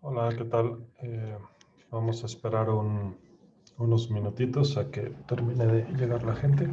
Hola, ¿qué tal? Vamos a esperar unos minutitos a que termine de llegar la gente.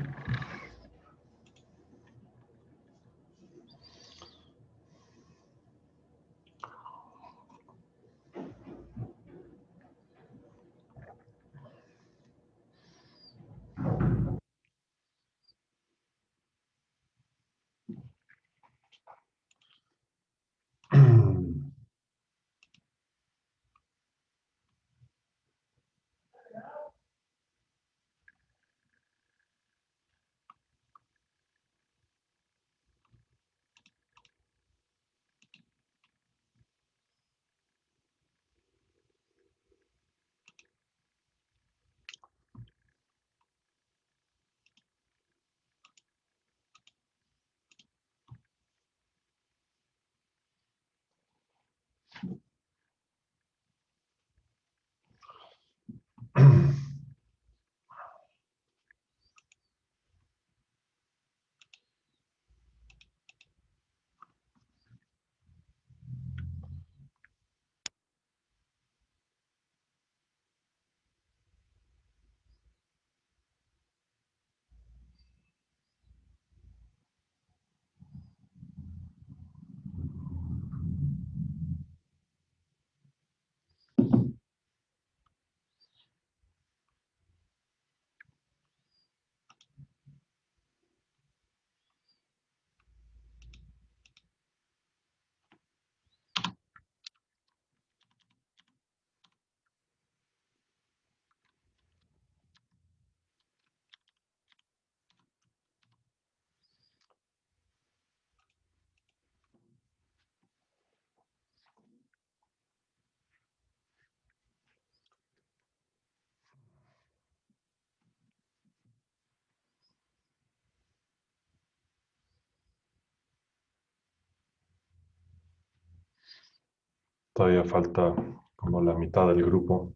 Todavía falta como la mitad del grupo.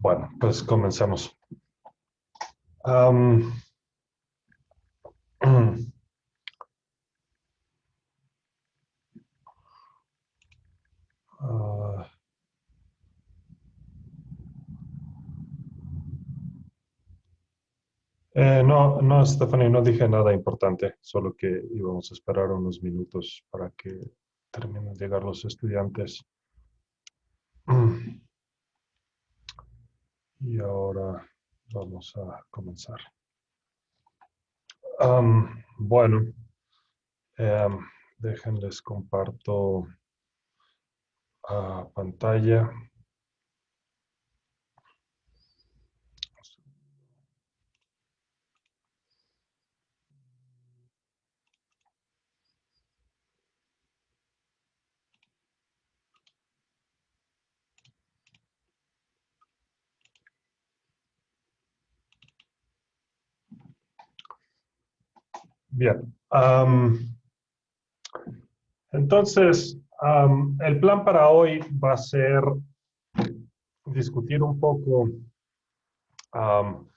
Bueno, pues comencemos. Am, ah, no, Stephanie, no dije nada importante, solo que íbamos a esperar unos minutos para que terminen de llegar los estudiantes. Y ahora vamos a comenzar. Bueno, em, déjenles comparto pantalla. Bien. Entonces, el plan para hoy va a ser discutir un poco am,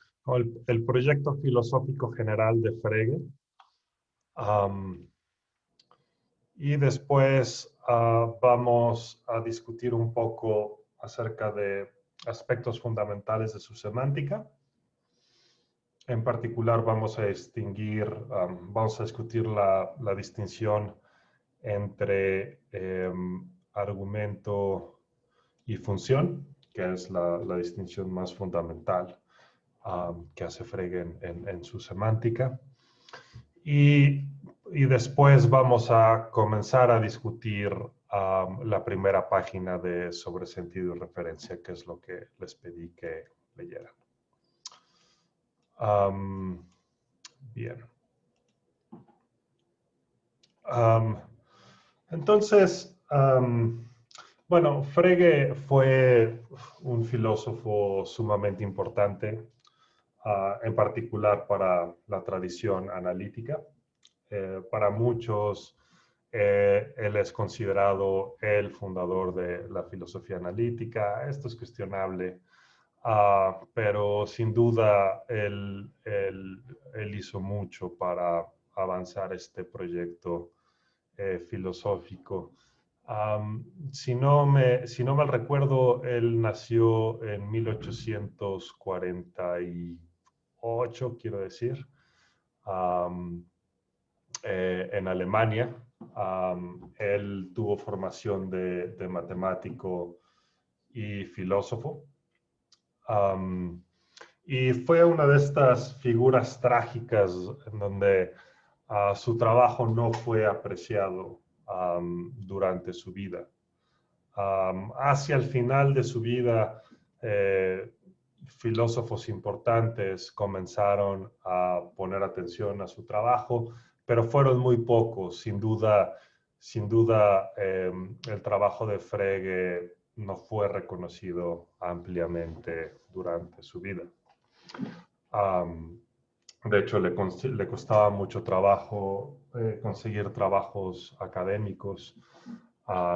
el proyecto filosófico general de Frege. Am, y después vamos a discutir un poco acerca de aspectos fundamentales de su semántica. En particular vamos a vamos a discutir la distinción entre argumento y función, que es la distinción más fundamental que hace Frege en su semántica. Y, y después vamos a comenzar a discutir la primera página de sobre sentido y referencia, que es lo que les pedí que leyeran. Bien. Entonces, bueno, Frege fue un filósofo sumamente importante, en particular para la tradición analítica. Para muchos, él es considerado el fundador de la filosofía analítica. Esto es cuestionable, pero sin duda él hizo mucho para avanzar este proyecto filosófico. Si no mal recuerdo, él nació en 1848, quiero decir, en Alemania. Él tuvo formación de matemático y filósofo. Y fue una de estas figuras trágicas en donde su trabajo no fue apreciado durante su vida. Hacia el final de su vida, filósofos importantes comenzaron a poner atención a su trabajo, pero fueron muy pocos. Sin duda el trabajo de Frege no fue reconocido ampliamente durante su vida. De hecho, le costaba mucho trabajo conseguir trabajos académicos.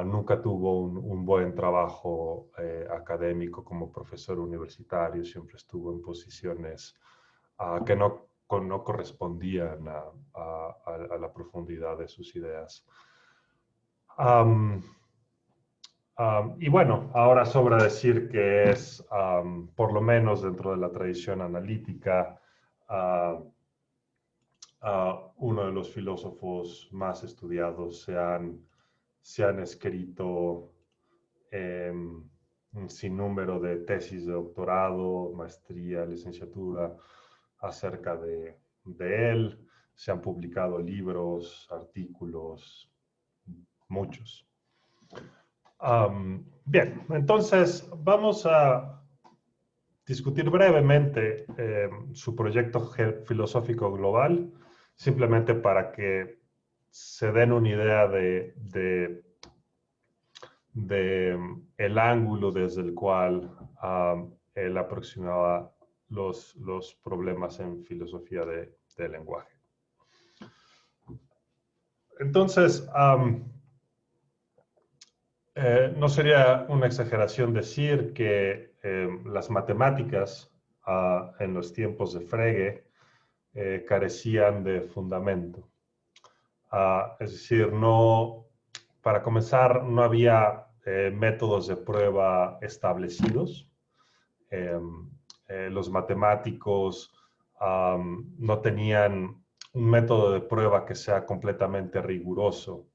Nunca tuvo un buen trabajo académico como profesor universitario. Siempre estuvo en posiciones que no correspondían a la profundidad de sus ideas. Y bueno, ahora sobra decir que es, por lo menos dentro de la tradición analítica, uno de los filósofos más estudiados. Se han escrito un sinnúmero de tesis de doctorado, maestría, licenciatura acerca de él. Se han publicado libros, artículos, muchos. Bien, entonces vamos a discutir brevemente su proyecto filosófico global, simplemente para que se den una idea de el ángulo desde el cual él aproximaba los problemas en filosofía de lenguaje. Entonces, no sería una exageración decir que las matemáticas en los tiempos de Frege carecían de fundamento. Es decir, para comenzar, no había métodos de prueba establecidos. Los matemáticos no tenían un método de prueba que sea completamente riguroso.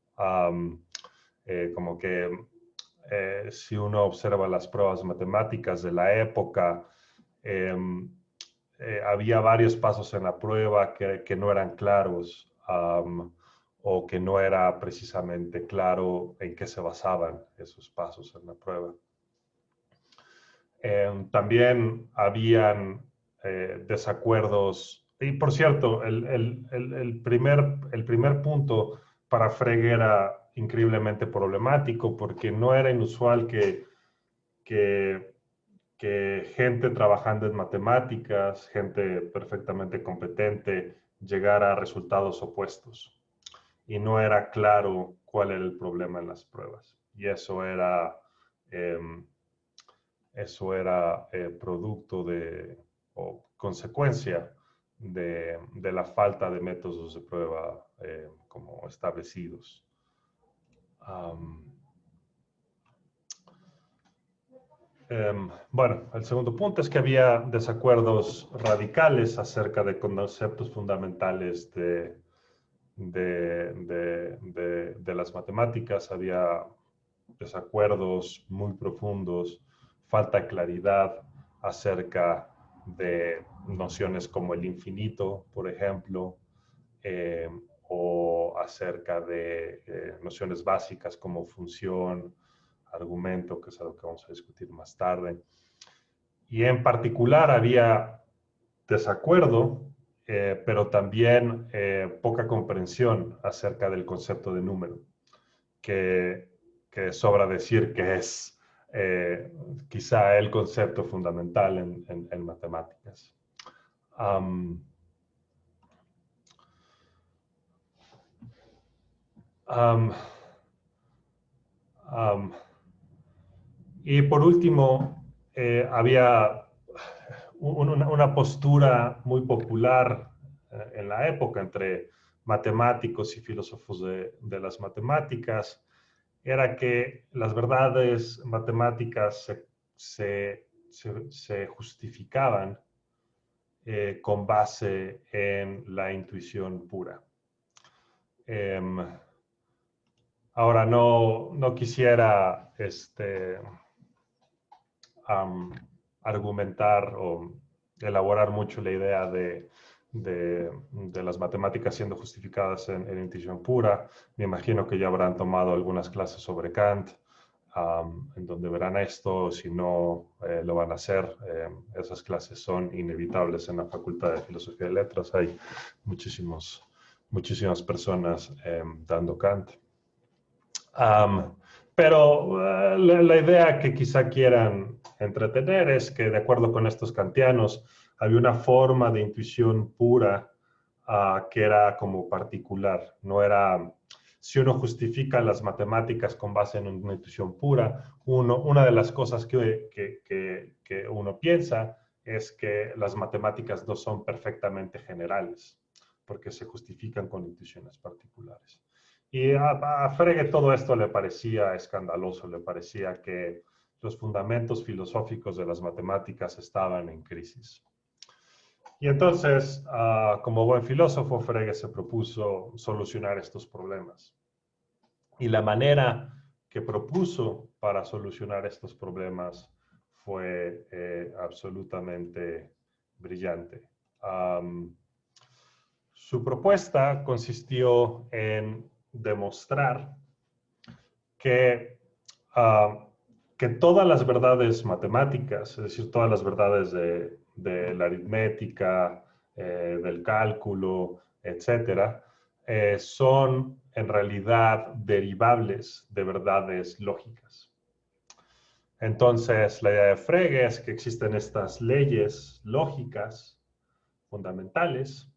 Como que si uno observa las pruebas matemáticas de la época, había varios pasos en la prueba que no eran claros, o que no era precisamente claro en qué se basaban esos pasos en la prueba. También habían desacuerdos. Y por cierto, el primer punto para Frege era increíblemente problemático, porque no era inusual que gente trabajando en matemáticas, gente perfectamente competente, llegara a resultados opuestos. Y no era claro cuál era el problema en las pruebas. Y eso era producto o consecuencia de la falta de métodos de prueba como establecidos. Bueno, el segundo punto es que había desacuerdos radicales acerca de conceptos fundamentales de las matemáticas. Había desacuerdos muy profundos, falta de claridad acerca de nociones como el infinito, por ejemplo, eh, o acerca de nociones básicas como función, argumento, que es algo que vamos a discutir más tarde. Y en particular había desacuerdo, pero también poca comprensión acerca del concepto de número, que, que sobra decir que es quizá el concepto fundamental en matemáticas. Um, um, um, y por último, había una postura muy popular en la época entre matemáticos y filósofos de las matemáticas, era que las verdades matemáticas se justificaban con base en la intuición pura. Ahora, no quisiera argumentar o elaborar mucho la idea de las matemáticas siendo justificadas en intuición pura. Me imagino que ya habrán tomado algunas clases sobre Kant, en donde verán esto. Si no lo van a hacer, esas clases son inevitables en la Facultad de Filosofía y Letras. Hay muchísimas personas dando Kant. Pero la idea que quizá quieran entretener es que, de acuerdo con estos kantianos, había una forma de intuición pura que era como particular. No era, si uno justifica las matemáticas con base en una intuición pura, una de las cosas que uno piensa es que las matemáticas no son perfectamente generales, porque se justifican con intuiciones particulares. Y a Frege todo esto le parecía escandaloso, le parecía que los fundamentos filosóficos de las matemáticas estaban en crisis. Y entonces, como buen filósofo, Frege se propuso solucionar estos problemas. Y la manera que propuso para solucionar estos problemas fue absolutamente brillante. Su propuesta consistió en demostrar que, que todas las verdades matemáticas, es decir, todas las verdades de la aritmética, del cálculo, etcétera, son en realidad derivables de verdades lógicas. Entonces, la idea de Frege es que existen estas leyes lógicas fundamentales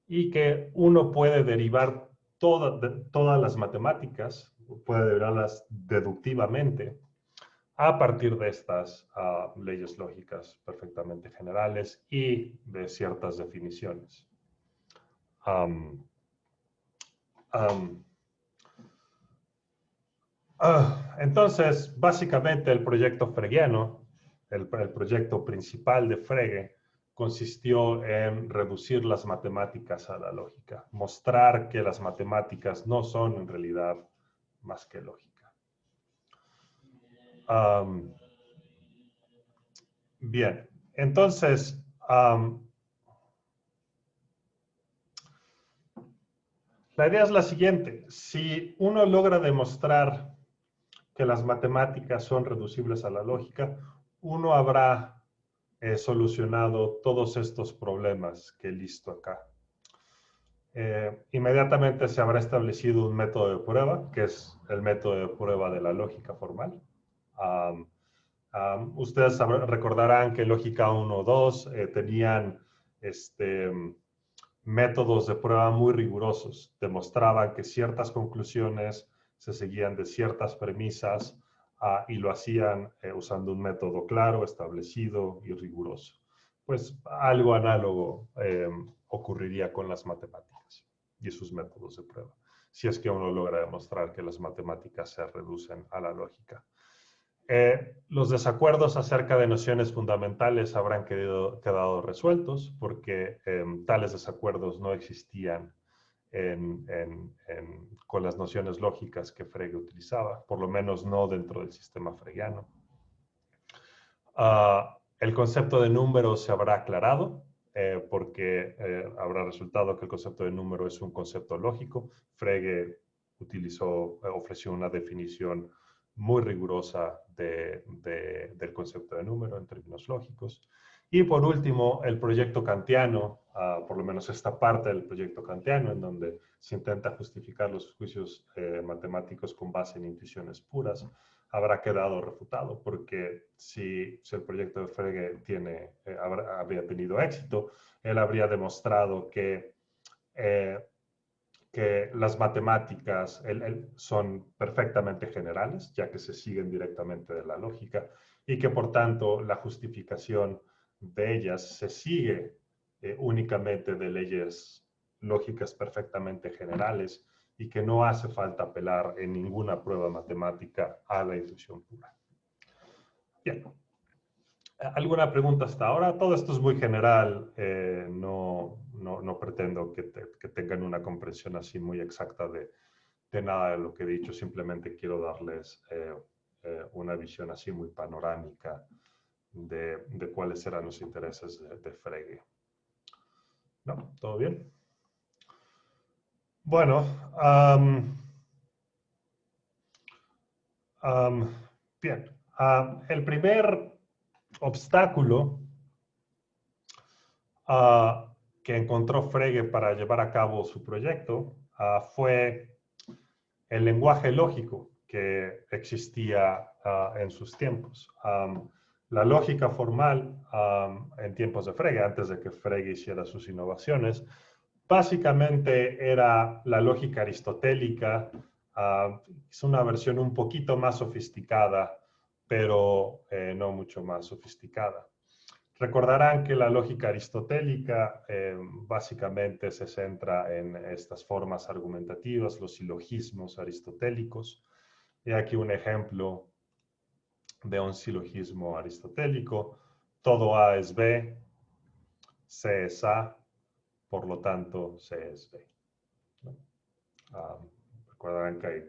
y que uno puede derivar todas las matemáticas, puede derivarlas deductivamente a partir de estas leyes lógicas perfectamente generales y de ciertas definiciones. Entonces, básicamente el proyecto fregiano, el proyecto principal de Frege, consistió en reducir las matemáticas a la lógica, mostrar que las matemáticas no son en realidad más que lógica. Bien, entonces, la idea es la siguiente. Si uno logra demostrar que las matemáticas son reducibles a la lógica, uno habrá solucionado todos estos problemas que listo acá. Inmediatamente se habrá establecido un método de prueba, que es el método de prueba de la lógica formal. Ustedes recordarán que lógica 1 o 2 tenían métodos de prueba muy rigurosos. Demostraban que ciertas conclusiones se seguían de ciertas premisas y lo hacían usando un método claro, establecido y riguroso. Pues algo análogo ocurriría con las matemáticas y sus métodos de prueba, si es que uno logra demostrar que las matemáticas se reducen a la lógica. Los desacuerdos acerca de nociones fundamentales habrán quedado resueltos porque tales desacuerdos no existían con las nociones lógicas que Frege utilizaba, por lo menos no dentro del sistema fregiano. El concepto de número se habrá aclarado porque habrá resultado que el concepto de número es un concepto lógico. Frege ofreció una definición muy rigurosa del concepto de número en términos lógicos. Y por último, el proyecto kantiano, por lo menos esta parte del proyecto kantiano, en donde se intenta justificar los juicios matemáticos con base en intuiciones puras, habrá quedado refutado, porque si el proyecto de Frege habría tenido éxito, él habría demostrado que las matemáticas son perfectamente generales, ya que se siguen directamente de la lógica, y que por tanto la justificación de ellas se sigue únicamente de leyes lógicas perfectamente generales y que no hace falta apelar en ninguna prueba matemática a la intuición pura. Bien. ¿Alguna pregunta hasta ahora? Todo esto es muy general, no pretendo que tengan una comprensión así muy exacta de nada de lo que he dicho, simplemente quiero darles una visión así muy panorámica de cuáles serán los intereses de Frege. ¿No? ¿Todo bien? Bueno, bien. El primer obstáculo que encontró Frege para llevar a cabo su proyecto fue el lenguaje lógico que existía en sus tiempos. La lógica formal en tiempos de Frege, antes de que Frege hiciera sus innovaciones, básicamente era la lógica aristotélica. Es una versión un poquito más sofisticada, pero no mucho más sofisticada. Recordarán que la lógica aristotélica básicamente se centra en estas formas argumentativas, los silogismos aristotélicos. Y aquí un ejemplo de un silogismo aristotélico. Todo A es B, C es A, por lo tanto C es B. ¿No? Recordarán que hay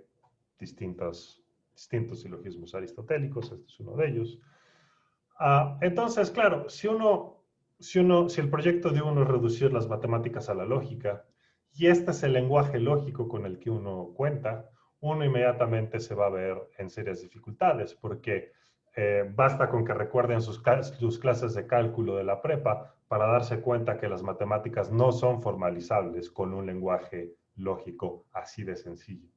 distintos silogismos aristotélicos, este es uno de ellos. Entonces, claro, si el proyecto de uno es reducir las matemáticas a la lógica, y este es el lenguaje lógico con el que uno cuenta, uno inmediatamente se va a ver en serias dificultades, porque basta con que recuerden sus clases de cálculo de la prepa para darse cuenta que las matemáticas no son formalizables con un lenguaje lógico así de sencillo.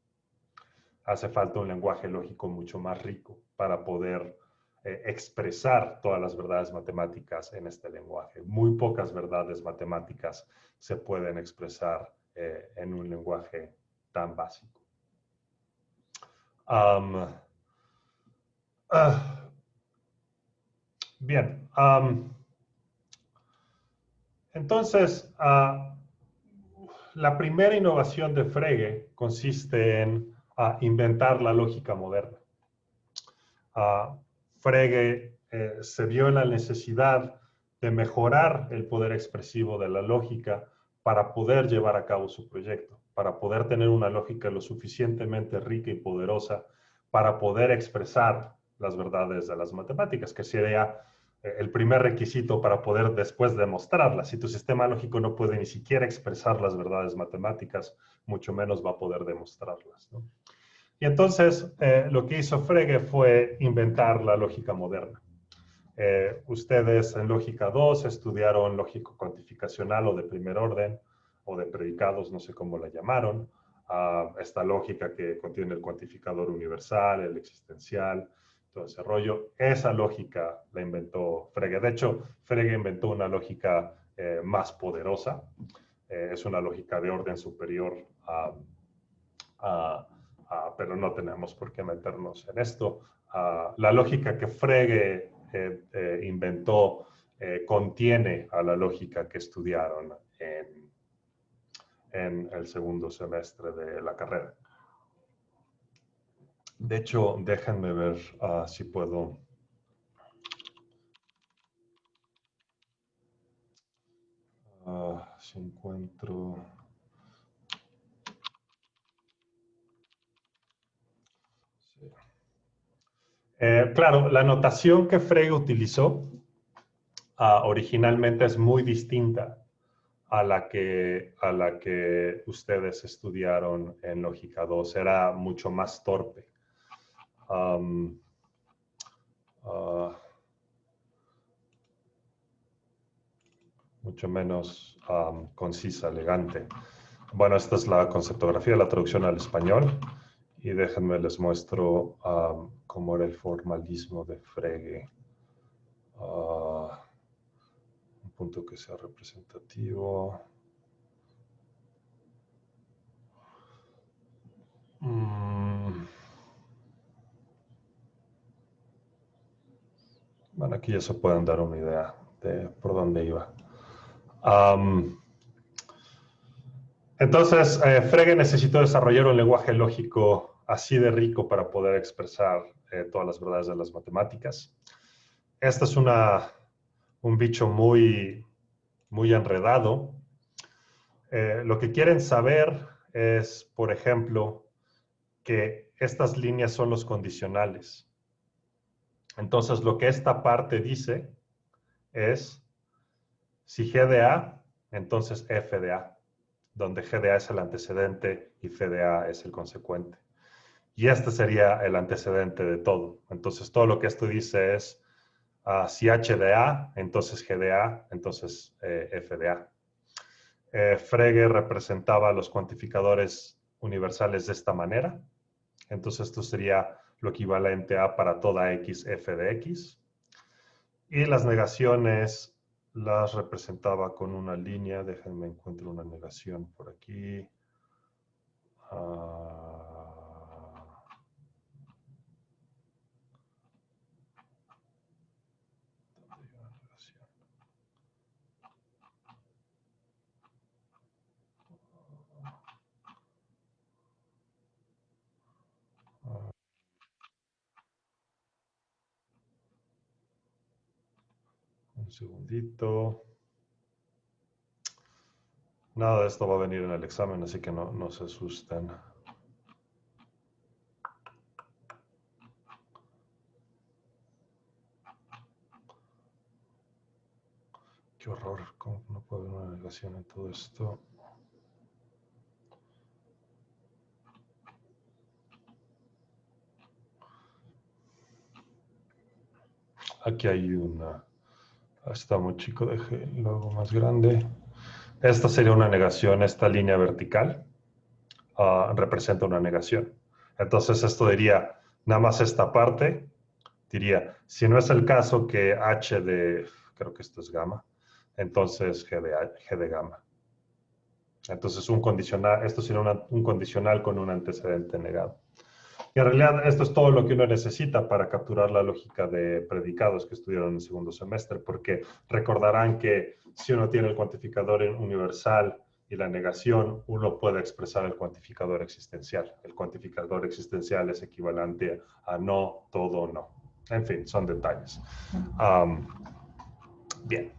Hace falta un lenguaje lógico mucho más rico para poder expresar todas las verdades matemáticas en este lenguaje. Muy pocas verdades matemáticas se pueden expresar en un lenguaje tan básico. Bien. Entonces, la primera innovación de Frege consiste en inventar la lógica moderna. Frege se vio en la necesidad de mejorar el poder expresivo de la lógica para poder llevar a cabo su proyecto, para poder tener una lógica lo suficientemente rica y poderosa para poder expresar las verdades de las matemáticas, que sería el primer requisito para poder después demostrarlas. Si tu sistema lógico no puede ni siquiera expresar las verdades matemáticas, mucho menos va a poder demostrarlas, ¿no? Y entonces lo que hizo Frege fue inventar la lógica moderna. Ustedes en Lógica 2 estudiaron lógica cuantificacional o de primer orden, o de predicados, no sé cómo la llamaron. Esta lógica que contiene el cuantificador universal, el existencial, todo ese rollo. Esa lógica la inventó Frege. De hecho, Frege inventó una lógica más poderosa. Es una lógica de orden superior pero no tenemos por qué meternos en esto. La lógica que Frege inventó contiene a la lógica que estudiaron en el segundo semestre de la carrera. De hecho, déjenme ver si puedo. Si encuentro. Sí. Claro, la notación que Frege utilizó originalmente es muy distinta a la que ustedes estudiaron en Lógica 2. Era mucho más torpe. Um, mucho menos concisa, elegante. Bueno, esta es la conceptografía, la traducción al español. Y déjenme les muestro cómo era el formalismo de Frege. Un punto que sea representativo. Bueno, aquí ya se pueden dar una idea de por dónde iba. Entonces, Frege necesitó desarrollar un lenguaje lógico así de rico para poder expresar todas las verdades de las matemáticas. Este es un bicho muy, muy enredado. Lo que quieren saber es, por ejemplo, que estas líneas son los condicionales. Entonces, lo que esta parte dice es, si G de A, entonces F de A, donde G de A es el antecedente y F de A es el consecuente. Y este sería el antecedente de todo. Entonces, todo lo que esto dice es, si H de A, entonces G de A, entonces F de A. Frege representaba los cuantificadores universales de esta manera. Entonces, esto sería lo equivalente a para toda X, F de X. Y las negaciones las representaba con una línea. Déjenme encuentro una negación por aquí. Un segundito. Nada de esto va a venir en el examen, así que no se asusten. Qué horror, ¿cómo no puede haber una negación en todo esto? Aquí hay una. Está muy chico, deje lo hago más grande. Esta sería una negación, esta línea vertical representa una negación. Entonces esto diría, nada más esta parte, diría, si no es el caso que H de, creo que esto es gamma, entonces G de gamma. Entonces un condicional, esto sería un condicional con un antecedente negado. Y en realidad esto es todo lo que uno necesita para capturar la lógica de predicados que estudiaron en el segundo semestre, porque recordarán que si uno tiene el cuantificador universal y la negación, uno puede expresar el cuantificador existencial. El cuantificador existencial es equivalente a no, todo, no. En fin, son detalles. Bien.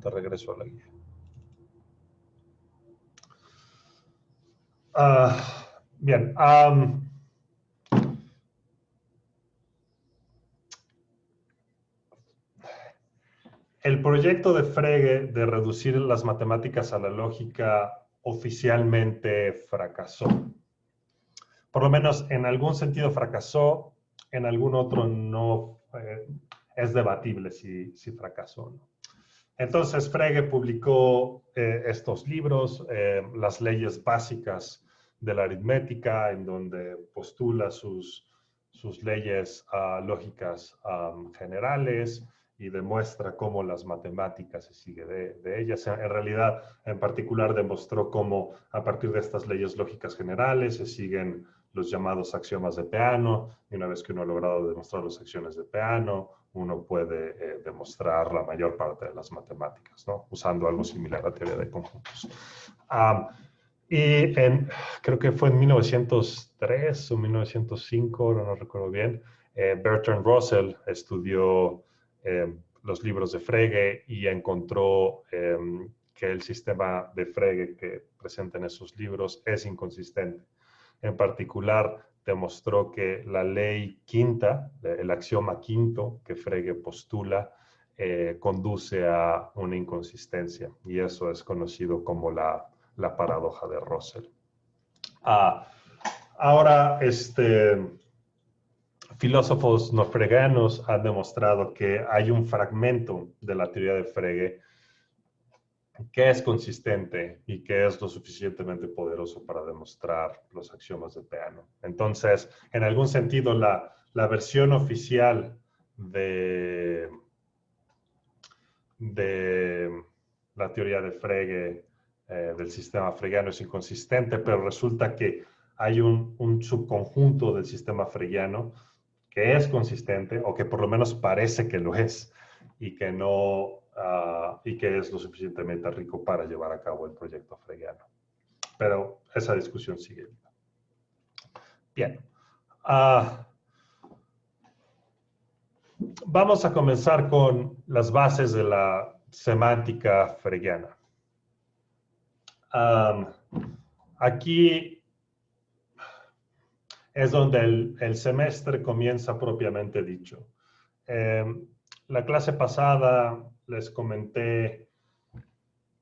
Te regreso a la guía. Bien. El proyecto de Frege de reducir las matemáticas a la lógica oficialmente fracasó. Por lo menos en algún sentido fracasó, en algún otro no. Es debatible si fracasó o no. Entonces Frege publicó estos libros, las leyes básicas de la aritmética, en donde postula sus leyes lógicas generales y demuestra cómo las matemáticas se sigue de ellas. En realidad, en particular, demostró cómo a partir de estas leyes lógicas generales se siguen los llamados axiomas de Peano, y una vez que uno ha logrado demostrar las acciones de Peano, uno puede demostrar la mayor parte de las matemáticas, ¿no? Usando algo similar a teoría de conjuntos. creo que fue en 1903 o 1905, ahora no recuerdo bien, Bertrand Russell estudió los libros de Frege y encontró que el sistema de Frege que presenta en esos libros es inconsistente. En particular, demostró que la ley quinta, el axioma quinto que Frege postula, conduce a una inconsistencia, y eso es conocido como la paradoja de Russell. Ahora, filósofos no fregianos han demostrado que hay un fragmento de la teoría de Frege que es consistente y que es lo suficientemente poderoso para demostrar los axiomas de Peano. Entonces, en algún sentido, la versión oficial de la teoría de Frege, del sistema fregiano, es inconsistente, pero resulta que hay un subconjunto del sistema fregiano que es consistente, o que por lo menos parece que lo es, y que no, y que es lo suficientemente rico para llevar a cabo el proyecto fregiano. Pero esa discusión sigue. Bien. Vamos a comenzar con las bases de la semántica fregiana. Aquí es donde el semestre comienza propiamente dicho. La clase pasada les comenté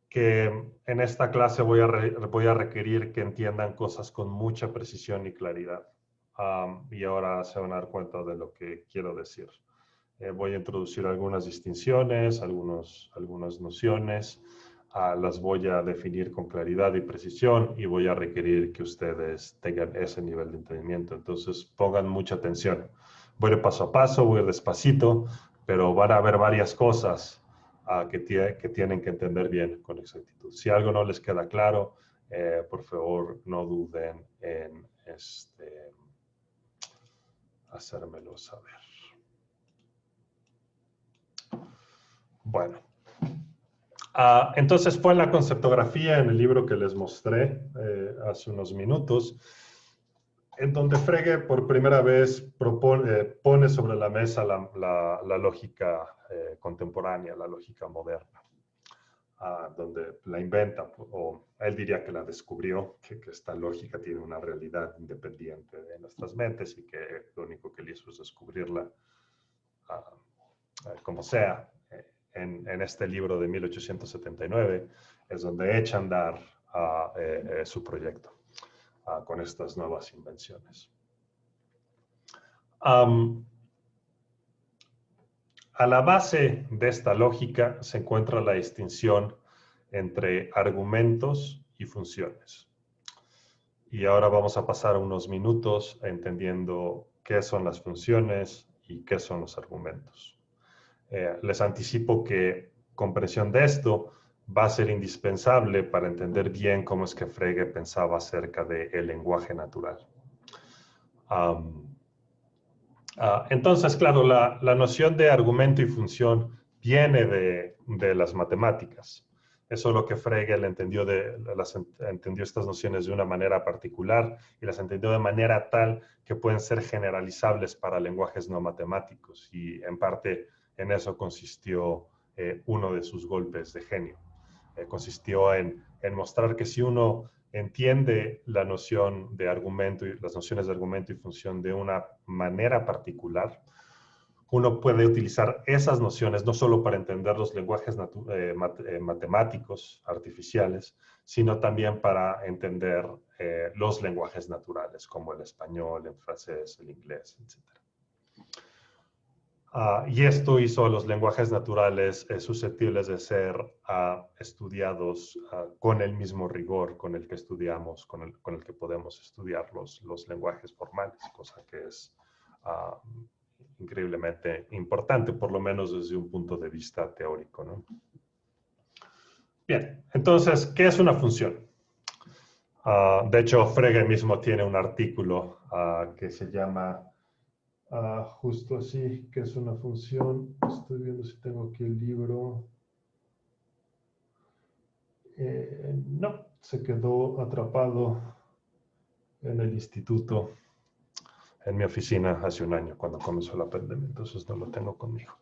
que en esta clase voy a requerir que entiendan cosas con mucha precisión y claridad. Y ahora se van a dar cuenta de lo que quiero decir. Voy a introducir algunas distinciones, algunas nociones, las voy a definir con claridad y precisión, y voy a requerir que ustedes tengan ese nivel de entendimiento. Entonces pongan mucha atención. Voy de paso a paso, voy despacito, pero van a haber varias cosas que tienen que entender bien con exactitud. Si algo no les queda claro, por favor no duden en hacérmelo saber. Bueno, entonces fue la conceptografía en el libro que les mostré hace unos minutos, en donde Frege por primera vez pone sobre la mesa la lógica contemporánea, la lógica moderna, donde la inventa, o él diría que la descubrió, que esta lógica tiene una realidad independiente de nuestras mentes y que lo único que le hizo es descubrirla como sea. En este libro de 1879 es donde echa a andar su proyecto con estas nuevas invenciones. A la base de esta lógica se encuentra la distinción entre argumentos y funciones. Y ahora vamos a pasar unos minutos entendiendo qué son las funciones y qué son los argumentos. Les anticipo que comprensión de esto va a ser indispensable para entender bien cómo es que Frege pensaba acerca del lenguaje natural. Entonces, claro, la noción de argumento y función viene de las matemáticas. Eso es lo que Frege entendió estas nociones de una manera particular, y las entendió de manera tal que pueden ser generalizables para lenguajes no matemáticos, y en parte en eso consistió uno de sus golpes de genio. Consistió en mostrar que si uno entiende la noción de argumento y las nociones de argumento y función de una manera particular, uno puede utilizar esas nociones no solo para entender los lenguajes matemáticos, artificiales, sino también para entender los lenguajes naturales, como el español, el francés, el inglés, etc. Y esto hizo a los lenguajes naturales susceptibles de ser estudiados con el mismo rigor con el que estudiamos, con el que podemos estudiar los lenguajes formales, cosa que es increíblemente importante, por lo menos desde un punto de vista teórico, ¿no? Bien, entonces, ¿qué es una función? De hecho, Frege mismo tiene un artículo que se llama justo así, que es una función. Estoy viendo si tengo aquí el libro. No, se quedó atrapado en el instituto, en mi oficina hace un año, cuando comenzó la pandemia, entonces no lo tengo conmigo.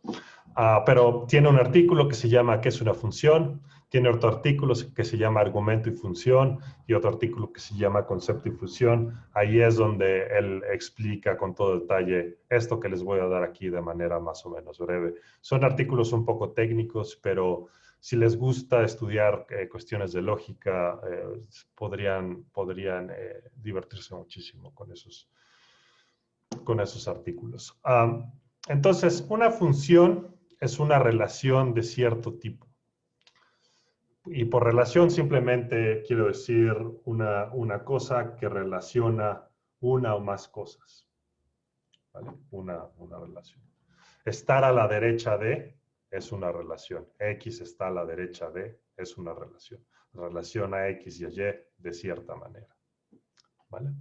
Pero tiene un artículo que se llama ¿Qué es una función? Tiene otro artículo que se llama Argumento y función, y otro artículo que se llama Concepto y función. Ahí es donde él explica con todo detalle esto que les voy a dar aquí de manera más o menos breve. Son artículos un poco técnicos, pero si les gusta estudiar cuestiones de lógica, podrían divertirse muchísimo con esos artículos. Entonces, una función es una relación de cierto tipo. Y por relación simplemente quiero decir una cosa que relaciona una o más cosas. ¿Vale? Una relación. Estar a la derecha de es una relación. X está a la derecha de es una relación. Relaciona X y Y de cierta manera. ¿Vale?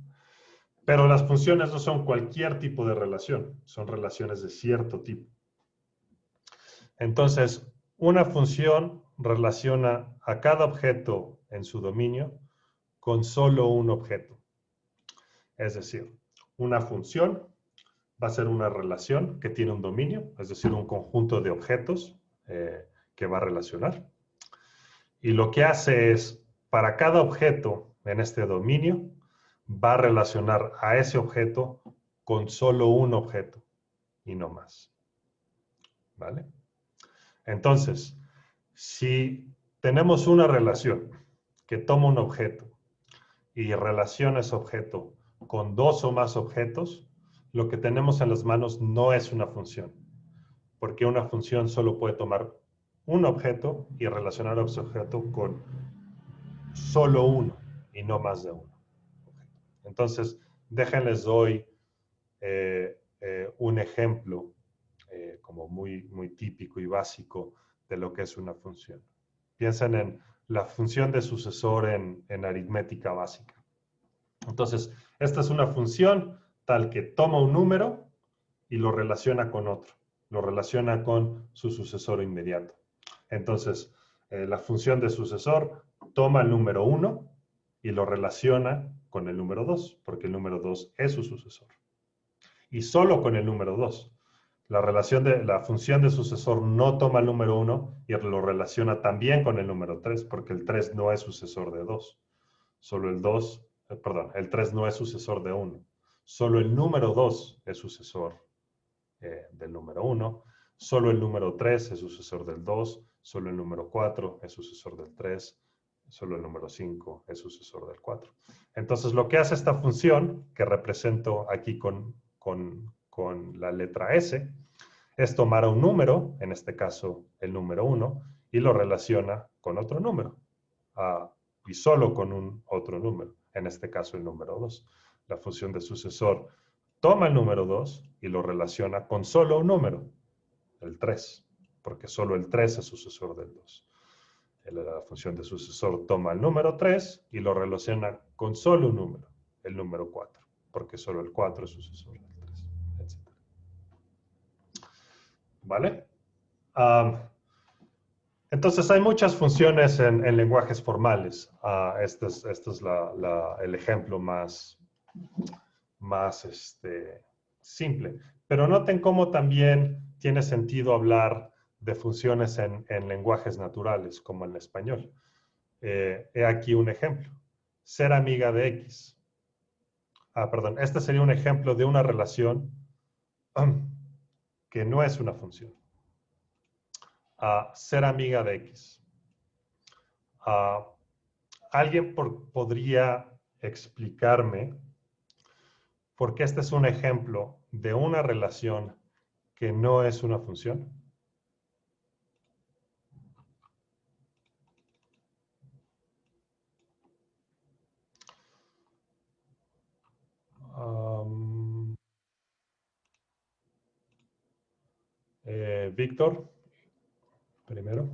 Pero las funciones no son cualquier tipo de relación, son relaciones de cierto tipo. Entonces, una función relaciona a cada objeto en su dominio con solo un objeto. Es decir, una función va a ser una relación que tiene un dominio, es decir, un conjunto de objetos que va a relacionar. Y lo que hace es, para cada objeto en este dominio, va a relacionar a ese objeto con solo un objeto y no más. ¿Vale? Entonces, si tenemos una relación que toma un objeto y relaciona ese objeto con dos o más objetos, lo que tenemos en las manos no es una función, porque una función solo puede tomar un objeto y relacionar a ese objeto con solo uno y no más de uno. Entonces, déjenles doy un ejemplo como muy típico y básico de lo que es una función. Piensen en la función de sucesor en aritmética básica. Entonces, esta es una función tal que toma un número y lo relaciona con otro. Lo relaciona con su sucesor inmediato. Entonces, la función de sucesor toma el número 1 y lo relaciona con el número 2, porque el número 2 es su sucesor. Y solo con el número 2. La función de sucesor no toma el número 1 y lo relaciona también con el número 3, porque el 3 no es sucesor de 2. Solo el 3 no es sucesor de 1. Solo el número 2 es sucesor del número 1. Solo el número 3 es sucesor del 2. Solo el número 4 es sucesor del 3. Solo el número 5 es sucesor del 4. Entonces, lo que hace esta función, que represento aquí con la letra S, es tomar un número, en este caso el número 1, y lo relaciona con otro número, y solo con un otro número, en este caso el número 2. La función de sucesor toma el número 2 y lo relaciona con solo un número, el 3, porque solo el 3 es sucesor del 2. La función de sucesor toma el número 3 y lo relaciona con solo un número, el número 4, porque solo el 4 es sucesor del 3, etc. ¿Vale? Entonces, hay muchas funciones en lenguajes formales. Este es el ejemplo más simple. Pero noten cómo también tiene sentido hablar de funciones en lenguajes naturales, como en español. He aquí un ejemplo. Ser amiga de X. Perdón, este sería un ejemplo de una relación que no es una función. Ser amiga de X. ¿Alguien podría explicarme por qué este es un ejemplo de una relación que no es una función? Víctor, primero.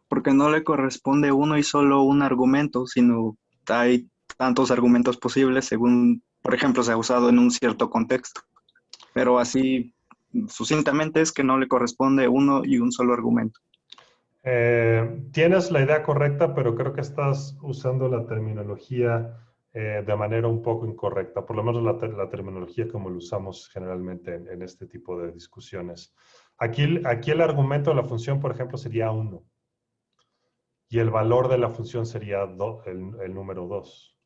Porque no le corresponde uno y solo un argumento, sino hay tantos argumentos posibles según, por ejemplo, se ha usado en un cierto contexto. Pero así, sucintamente, es que no le corresponde uno y un solo argumento. Tienes la idea correcta, pero creo que estás usando la terminología de manera un poco incorrecta, por lo menos la terminología como lo usamos generalmente en este tipo de discusiones. Aquí el argumento de la función, por ejemplo, sería 1 y el valor de la función sería el número 2.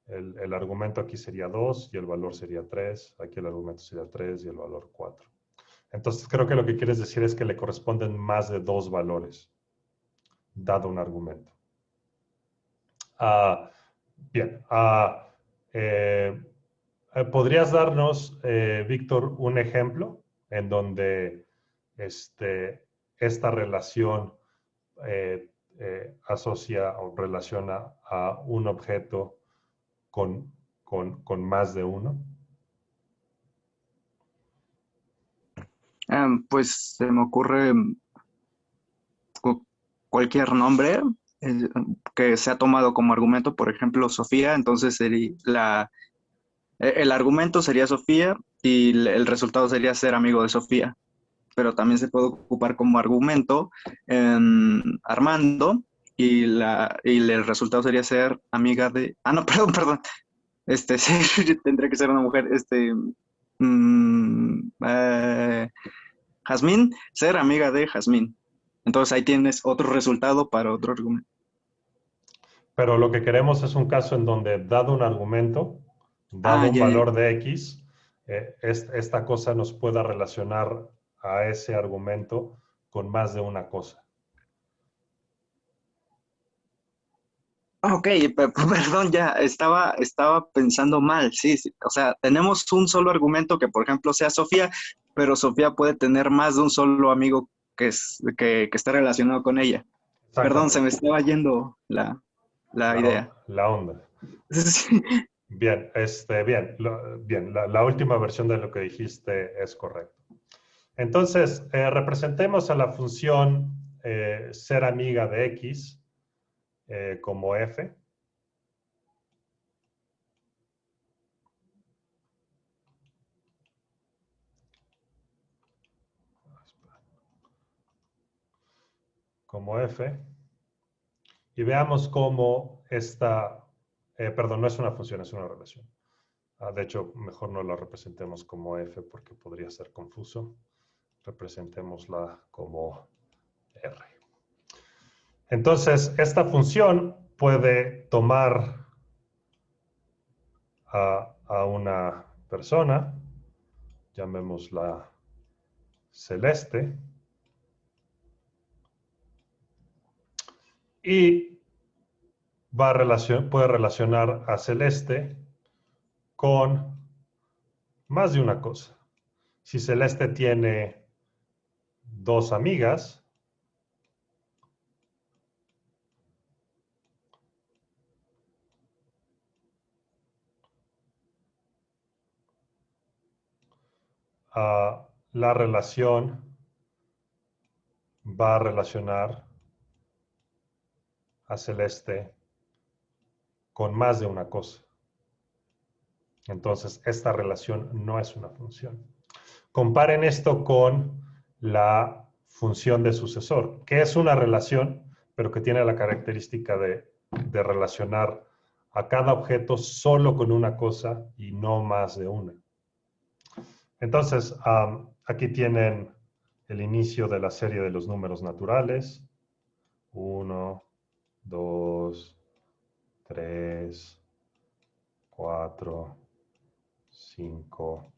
El argumento aquí sería 2 y el valor sería 3. Aquí el argumento sería 3 y el valor 4. Entonces creo que lo que quieres decir es que le corresponden más de 2 valores, dado un argumento. Bien. Eh, ¿Podrías darnos, Víctor, un ejemplo en donde esta relación asocia o relaciona a un objeto con más de uno? Pues se me ocurre cu- cualquier nombre eh, que sea tomado como argumento, por ejemplo, Sofía, entonces sería el argumento sería Sofía y el resultado sería ser amigo de Sofía, pero también se puede ocupar como argumento Armando y el resultado sería ser amiga de... Ah, no, perdón. Sí, tendría que ser una mujer. Mm, eh, Jazmín, ser amiga de Jazmín. Entonces ahí tienes otro resultado para otro argumento. Pero lo que queremos es un caso en donde, dado un argumento, Ah, dado un ya, ya. valor de X, esta cosa nos pueda relacionar a ese argumento con más de una cosa. Ok, perdón, ya, estaba pensando mal, sí, sí. O sea, tenemos un solo argumento que, por ejemplo, sea Sofía, pero Sofía puede tener más de un solo amigo que está relacionado con ella. Perdón, se me Exactamente, estaba yendo la idea. la onda. Sí. Bien, bien, la última versión de lo que dijiste es correcto. Entonces, representemos a la función ser amiga de X como f. Como f. Y veamos cómo esta, perdón, no es una función, es una relación. De hecho, mejor no la representemos como f porque podría ser confuso. Representémosla como r. Entonces, esta función puede tomar a una persona, llamémosla Celeste, y puede relacionar a Celeste con más de una cosa. Si Celeste tiene dos amigas, la relación va a relacionar a Celeste con más de una cosa. Entonces, esta relación no es una función. Comparen esto con la función de sucesor, que es una relación, pero que tiene la característica de relacionar a cada objeto solo con una cosa y no más de una. Entonces, aquí tienen el inicio de la serie de los números naturales. 1, 2, 3, 4, 5,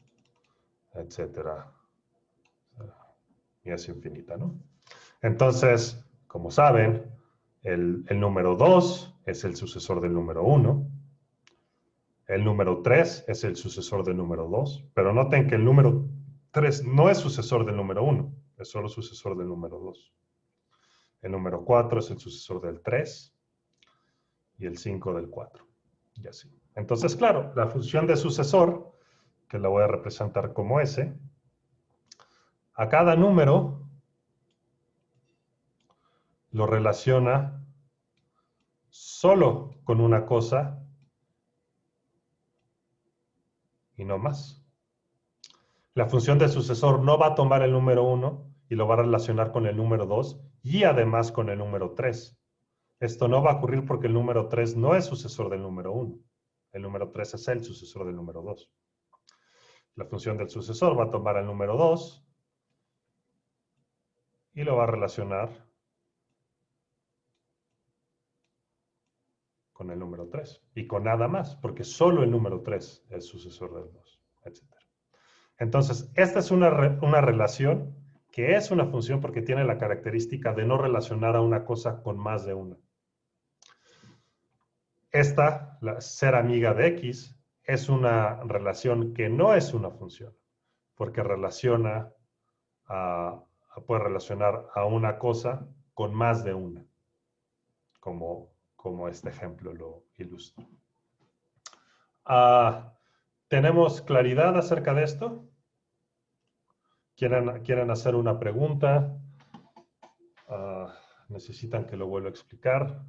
etcétera. Y es infinita, ¿no? Entonces, como saben, el número 2 es el sucesor del número 1. El número 3 es el sucesor del número 2. Pero noten que el número 3 no es sucesor del número 1, es solo sucesor del número 2. El número 4 es el sucesor del 3 y el 5 del 4. Y así. Entonces, claro, la función de sucesor, que la voy a representar como S, a cada número lo relaciona solo con una cosa y no más. La función de sucesor no va a tomar el número 1 y lo va a relacionar con el número 2 y además con el número 3. Esto no va a ocurrir porque el número 3 no es sucesor del número 1. El número 3 es el sucesor del número 2. La función del sucesor va a tomar el número 2 y lo va a relacionar con el número 3 y con nada más, porque solo el número 3 es sucesor del 2, etc. Entonces, esta es una relación que es una función porque tiene la característica de no relacionar a una cosa con más de una. Esta, ser amiga de X, es una relación que no es una función, porque puede relacionar a una cosa con más de una, como este ejemplo lo ilustra. ¿Tenemos claridad acerca de esto? ¿Quieren hacer una pregunta? ¿Necesitan que lo vuelva a explicar?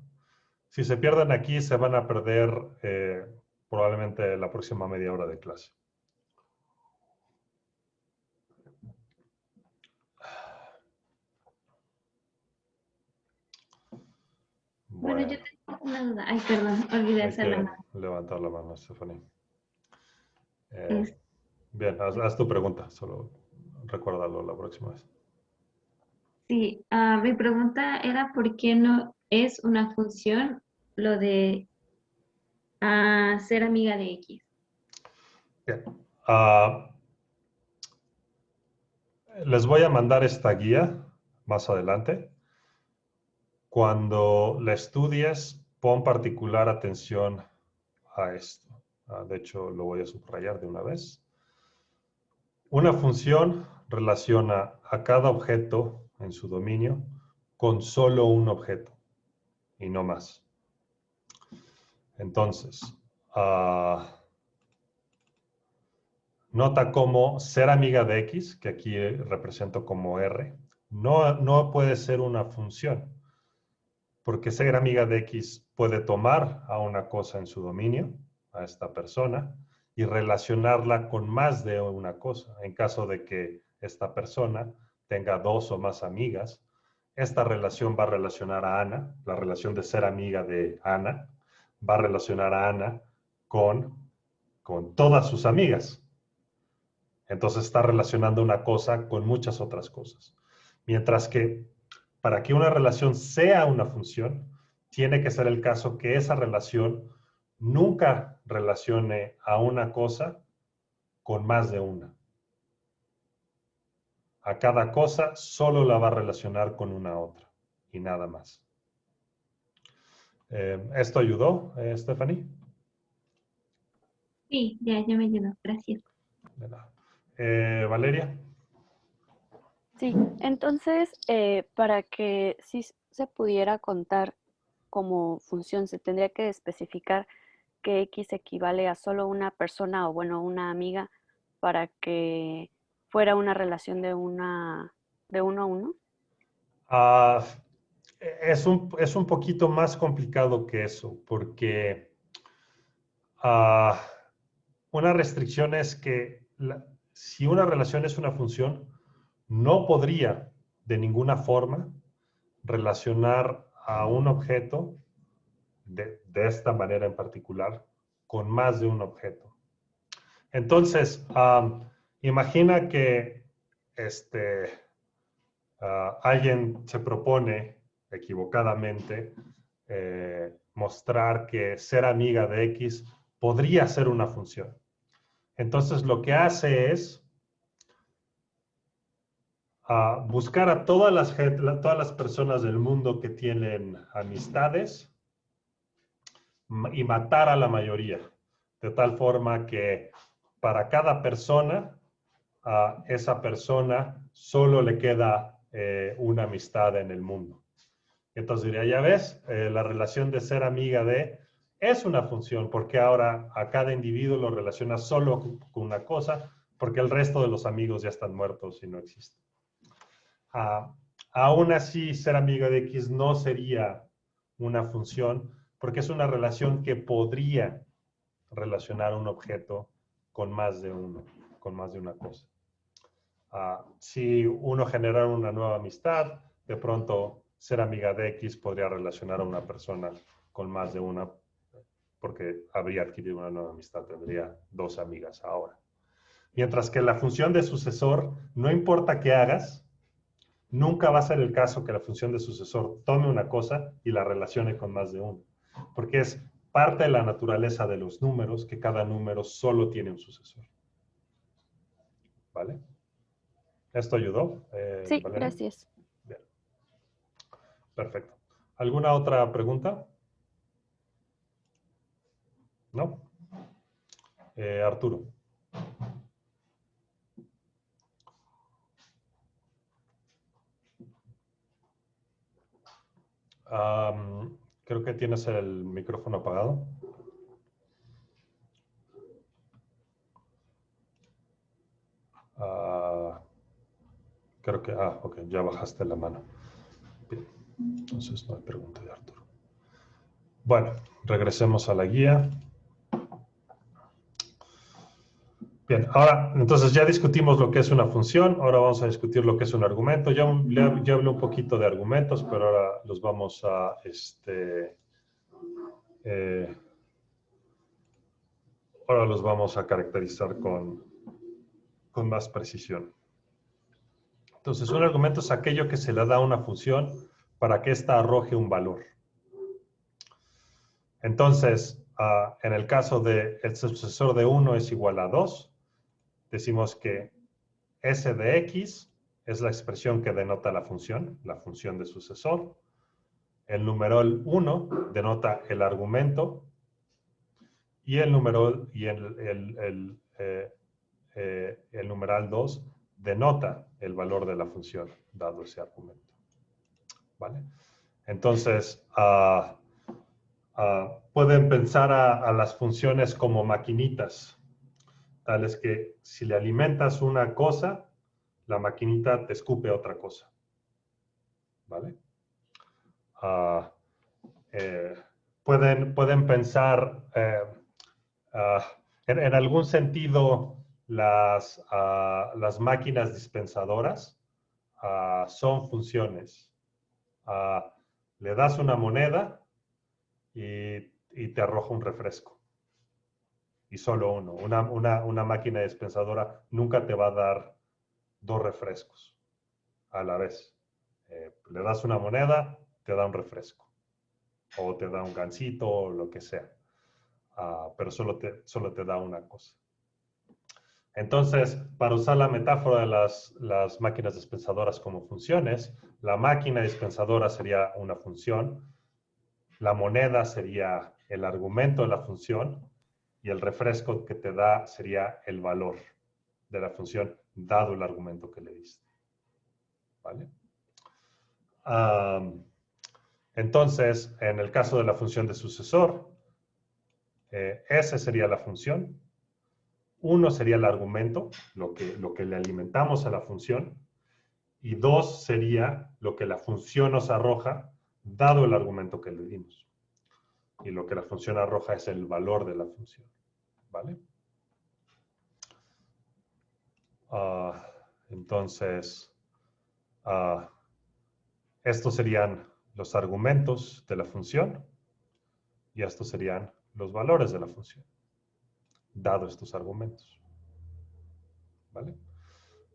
Si se pierden aquí, se van a perder probablemente la próxima media hora de clase. Bueno, yo tengo una duda. Ay, perdón, olvidé hacer la mano. Levantar la mano, Stephanie. Bien, haz tu pregunta, solo recuérdalo la próxima vez. Sí, mi pregunta era ¿por qué no es una función lo de ser amiga de X? Bien. Les voy a mandar esta guía más adelante. Cuando la estudies, pon particular atención a esto. De hecho, lo voy a subrayar de una vez. Una función relaciona a cada objeto en su dominio con solo un objeto y no más. Entonces, nota cómo ser amiga de X, que aquí represento como R, no puede ser una función, porque ser amiga de X puede tomar a una cosa en su dominio, a esta persona, y relacionarla con más de una cosa. En caso de que esta persona tenga dos o más amigas, esta relación va a relacionar a Ana, la relación de ser amiga de Ana, va a relacionar a Ana con todas sus amigas. Entonces está relacionando una cosa con muchas otras cosas. Mientras que para que una relación sea una función, tiene que ser el caso que esa relación nunca relacione a una cosa con más de una. A cada cosa solo la va a relacionar con una otra y nada más. ¿Esto ayudó, Stephanie? Sí, ya me ayudó, gracias. Valeria. Sí, entonces, para que sí se pudiera contar como función, se tendría que especificar que X equivale a solo una persona o, bueno, una amiga para que fuera una relación de uno a uno. Es un poquito más complicado que eso, porque una restricción es que si una relación es una función, no podría de ninguna forma relacionar a un objeto de esta manera en particular con más de un objeto. Entonces, imagina que alguien se propone equivocadamente mostrar que ser amiga de X podría ser una función. Entonces, lo que hace es buscar a todas las personas del mundo que tienen amistades y matar a la mayoría, de tal forma que para cada persona, a esa persona solo le queda una amistad en el mundo. Entonces diría, ya ves, la relación de ser amiga de es una función, porque ahora a cada individuo lo relaciona solo con una cosa, porque el resto de los amigos ya están muertos y no existen. Aún así, ser amiga de X no sería una función, porque es una relación que podría relacionar un objeto con más de uno, con más de una cosa. Si uno genera una nueva amistad, de pronto ser amiga de X podría relacionar a una persona con más de una, porque habría adquirido una nueva amistad, tendría 2 amigas ahora. Mientras que la función de sucesor, no importa qué hagas, nunca va a ser el caso que la función de sucesor tome una cosa y la relacione con más de una, porque es parte de la naturaleza de los números que cada número solo tiene un sucesor. ¿Vale? ¿Esto ayudó? Sí, Valeria? gracias. Bien. Perfecto. ¿Alguna otra pregunta? ¿No? Arturo. Creo que tienes el micrófono apagado. Creo que, ok, ya bajaste la mano. Bien, entonces no hay pregunta de Arturo. Bueno, regresemos a la guía. Bien, ahora, entonces ya discutimos lo que es una función, ahora vamos a discutir lo que es un argumento. Ya hablé un poquito de argumentos, pero ahora los vamos a, ahora los vamos a caracterizar con más precisión. Entonces, un argumento es aquello que se le da a una función para que ésta arroje un valor. Entonces, en el caso de el sucesor de 1 es igual a 2, decimos que S de X es la expresión que denota la función de sucesor. El numeral 1 denota el argumento y el numeral, el numeral 2 denota el valor de la función dado ese argumento. ¿Vale? Entonces, pueden pensar a las funciones como maquinitas, tales que si le alimentas una cosa, la maquinita te escupe otra cosa. ¿Vale? Pueden pensar, en algún sentido, las máquinas dispensadoras son funciones. Le das una moneda y te arroja un refresco. Y solo uno. Una máquina dispensadora nunca te va a dar 2 refrescos a la vez. Le das una moneda, te da un refresco. O te da un gansito o lo que sea. Pero solo te da una cosa. Entonces, para usar la metáfora de las máquinas dispensadoras como funciones, la máquina dispensadora sería una función, la moneda sería el argumento de la función y el refresco que te da sería el valor de la función dado el argumento que le diste. ¿Vale? Entonces, en el caso de la función de sucesor, S sería la función, 1 sería el argumento, lo que le alimentamos a la función, y 2 sería lo que la función nos arroja, dado el argumento que le dimos. Y lo que la función arroja es el valor de la función. ¿Vale? Entonces, estos serían los argumentos de la función y estos serían los valores de la función, dado estos argumentos. ¿Vale?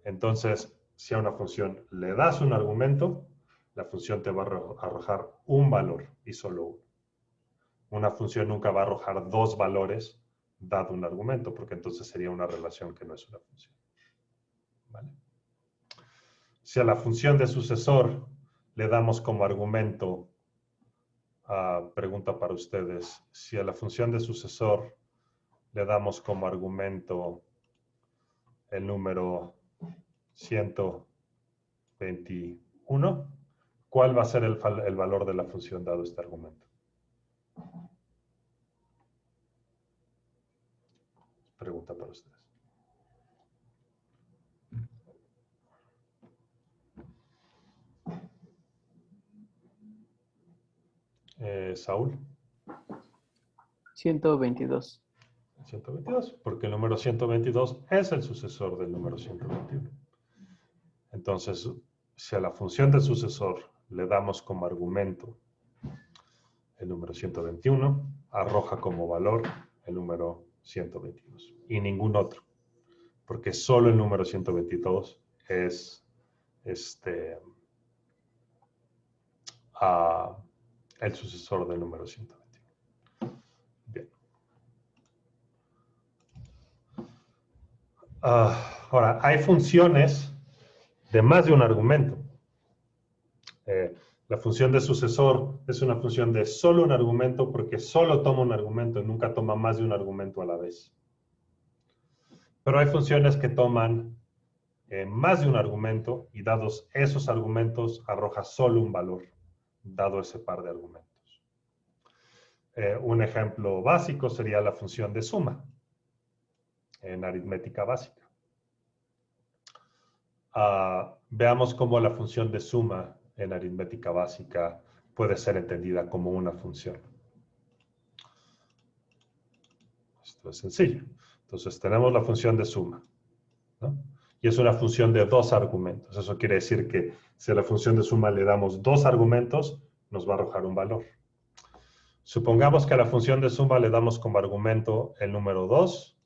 Entonces, si a una función le das un argumento, la función te va a arrojar un valor y solo uno. Una función nunca va a arrojar 2 valores dado un argumento, porque entonces sería una relación que no es una función. ¿Vale? Si a la función de sucesor le damos como argumento, pregunta para ustedes, si a la función de sucesor le damos como argumento el número 121, ¿cuál va a ser el valor de la función dado este argumento? Pregunta para ustedes. Saúl. 122. 122, porque el número 122 es el sucesor del número 121. Entonces, si a la función del sucesor le damos como argumento el número 121, arroja como valor el número 122 y ningún otro, porque solo el número 122 es el sucesor del número 121. Bien. Ahora, hay funciones de más de un argumento. La función de sucesor es una función de solo un argumento porque solo toma un argumento y nunca toma más de un argumento a la vez. Pero hay funciones que toman más de un argumento y dados esos argumentos arroja solo un valor, dado ese par de argumentos. Un ejemplo básico sería la función de suma en aritmética básica. Veamos cómo la función de suma en aritmética básica puede ser entendida como una función. Esto es sencillo. Entonces tenemos la función de suma, ¿no? Y es una función de dos argumentos. Eso quiere decir que si a la función de suma le damos dos argumentos, nos va a arrojar un valor. Supongamos que a la función de suma le damos como argumento el número 2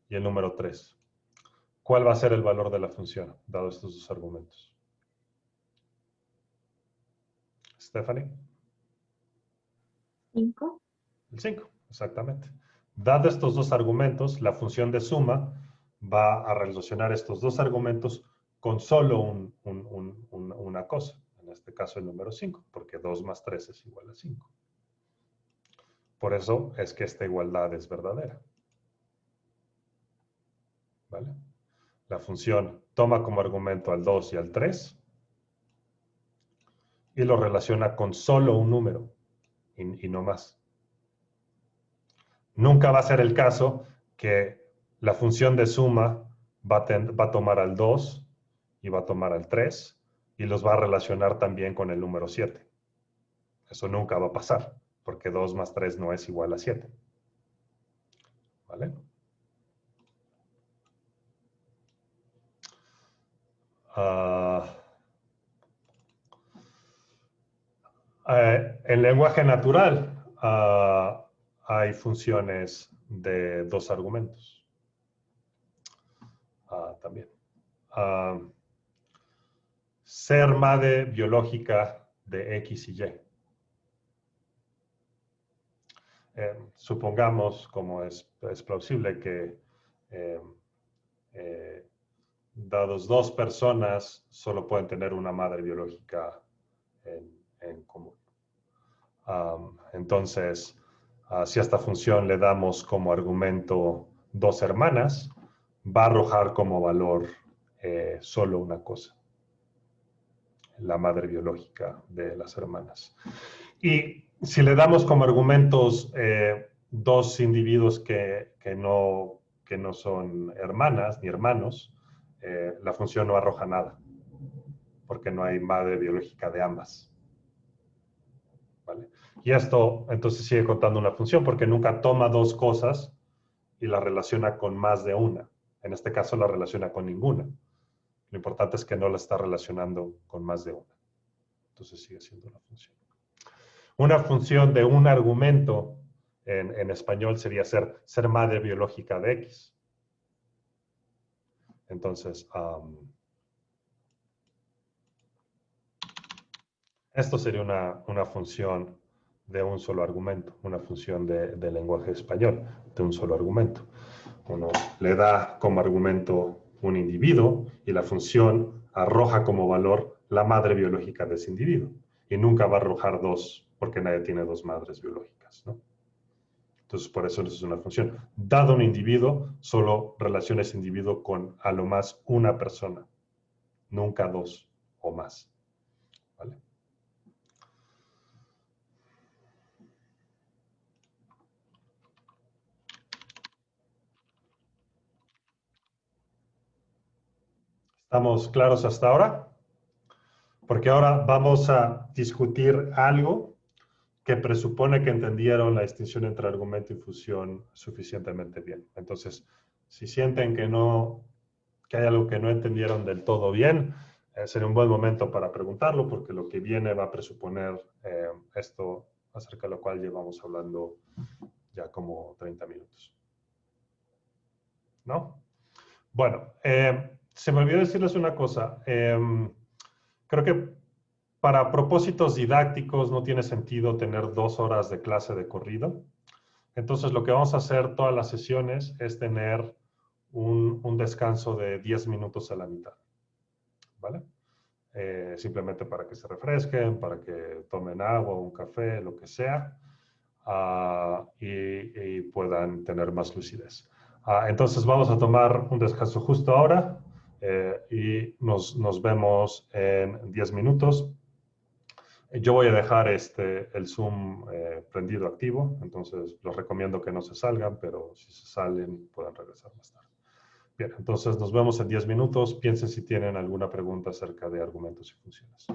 y el número 3. ¿Cuál va a ser el valor de la función, dado estos dos argumentos? Stephanie. 5. El 5, exactamente. Dado estos dos argumentos, la función de suma va a relacionar estos dos argumentos con solo una cosa. En este caso el número 5, porque 2 más 3 es igual a 5. Por eso es que esta igualdad es verdadera. ¿Vale? La función toma como argumento al 2 y al 3 y lo relaciona con solo un número y no más. Nunca va a ser el caso que la función de suma va a tomar al 2 y va a tomar al 3 y los va a relacionar también con el número 7. Eso nunca va a pasar, porque 2 más 3 no es igual a 7. ¿Vale? En lenguaje natural hay funciones de dos argumentos. También. Ser madre biológica de X y Y. Supongamos, como es plausible, que dados dos personas solo pueden tener una madre biológica en común. Entonces, si a esta función le damos como argumento dos hermanas, va a arrojar como valor solo una cosa, la madre biológica de las hermanas. Y si le damos como argumentos dos individuos que no son hermanas ni hermanos, la función no arroja nada, porque no hay madre biológica de ambas. ¿Vale? Y esto entonces sigue contando una función porque nunca toma dos cosas y la relaciona con más de una. En este caso la relaciona con ninguna. Lo importante es que no la está relacionando con más de una. Entonces sigue siendo una función. Una función de un argumento en español sería ser madre biológica de X. Entonces, esto sería una función de un solo argumento, una función de lenguaje español, de un solo argumento. Uno le da como argumento un individuo y la función arroja como valor la madre biológica de ese individuo. Y nunca va a arrojar dos, porque nadie tiene dos madres biológicas, ¿no? Entonces, por eso es una función. Dado un individuo, solo relaciona ese individuo con a lo más una persona, nunca dos o más. ¿Vale? ¿Estamos claros hasta ahora? Porque ahora vamos a discutir algo que presupone que entendieron la distinción entre argumento y función suficientemente bien. Entonces, si sienten que hay algo que no entendieron del todo bien, sería un buen momento para preguntarlo porque lo que viene va a presuponer esto acerca de lo cual llevamos hablando ya como 30 minutos. ¿No? Bueno, se me olvidó decirles una cosa. Creo que para propósitos didácticos no tiene sentido tener 2 horas de clase de corrido. Entonces, lo que vamos a hacer todas las sesiones es tener un descanso de 10 minutos a la mitad. ¿Vale? Simplemente para que se refresquen, para que tomen agua, un café, lo que sea, y puedan tener más lucidez. Entonces vamos a tomar un descanso justo ahora y nos vemos en 10 minutos. Yo voy a dejar el Zoom prendido activo, entonces los recomiendo que no se salgan, pero si se salen puedan regresar más tarde. Bien, entonces nos vemos en 10 minutos. Piensen si tienen alguna pregunta acerca de argumentos y funciones.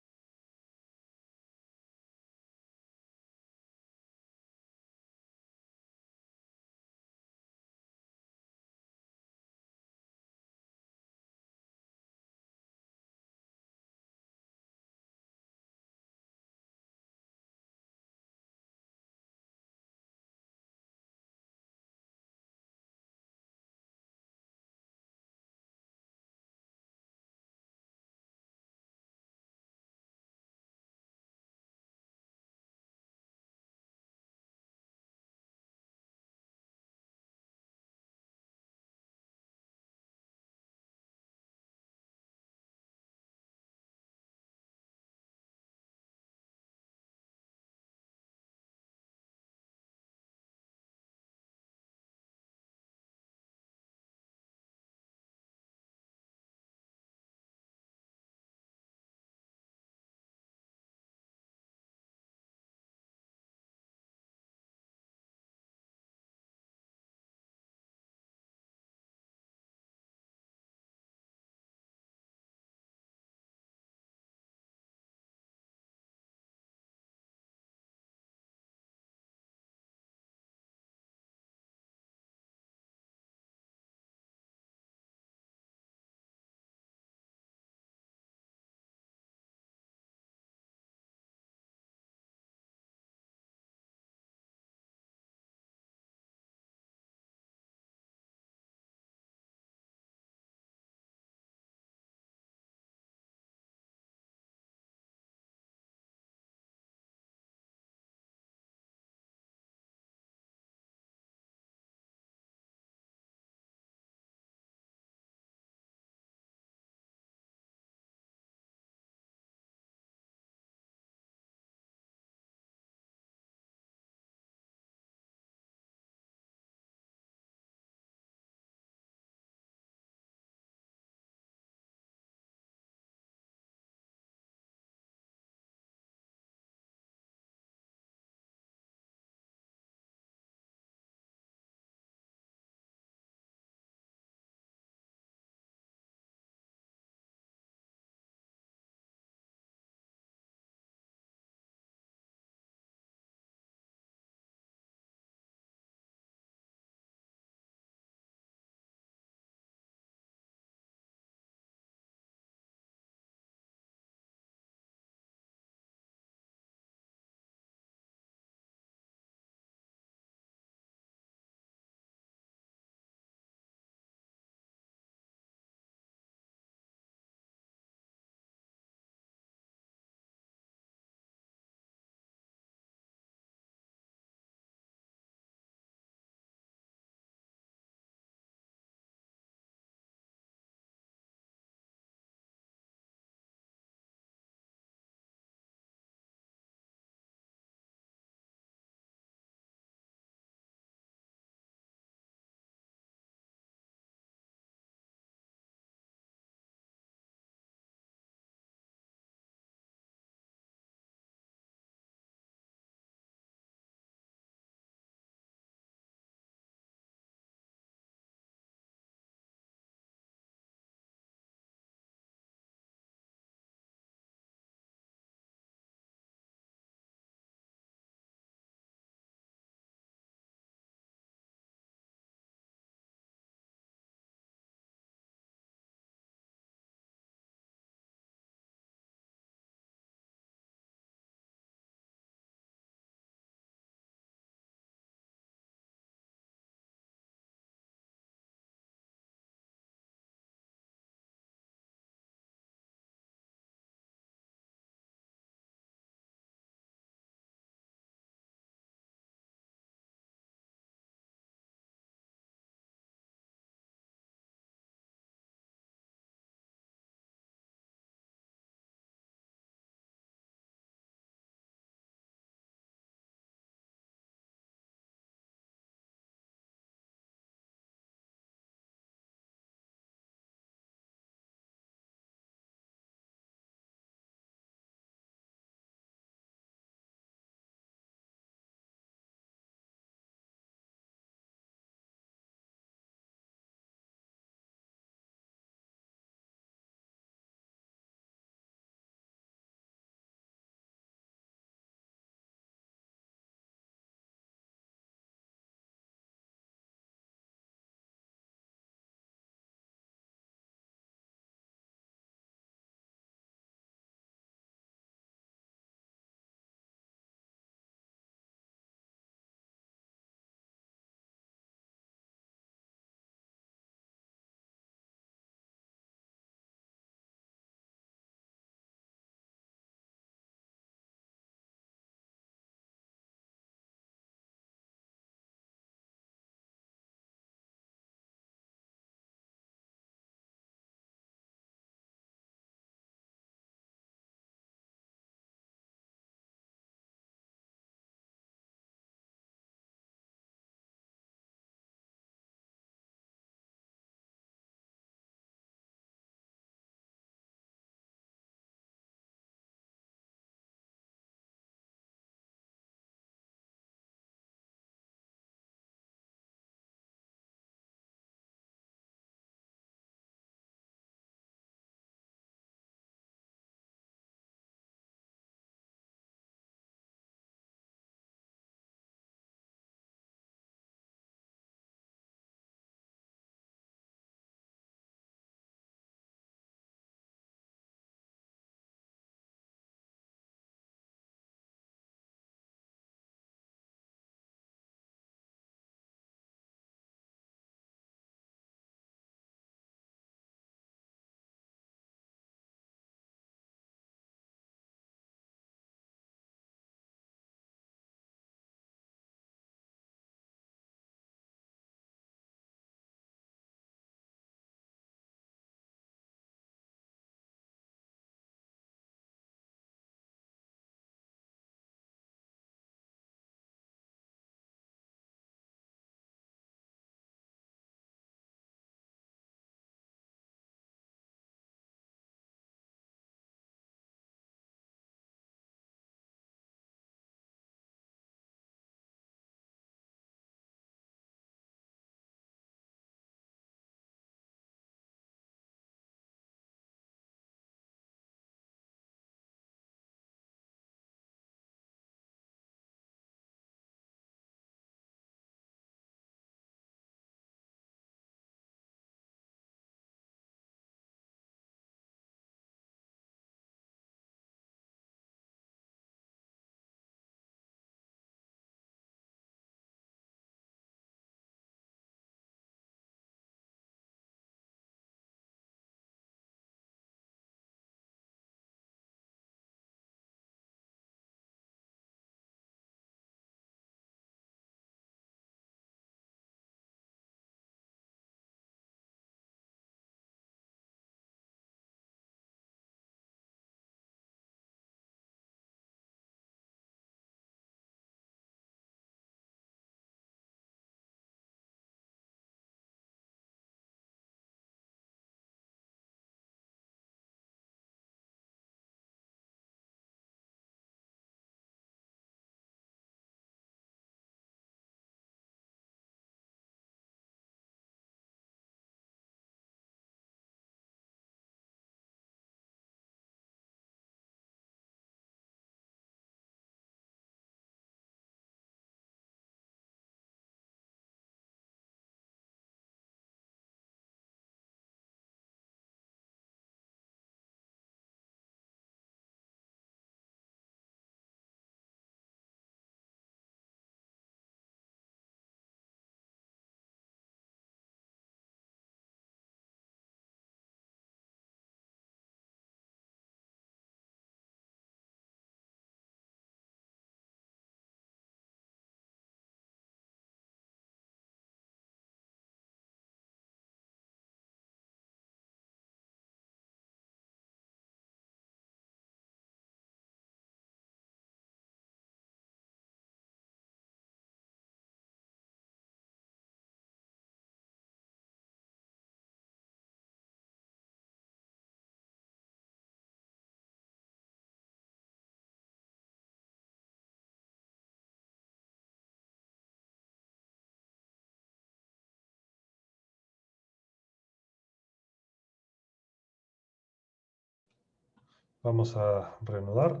Vamos a reanudar.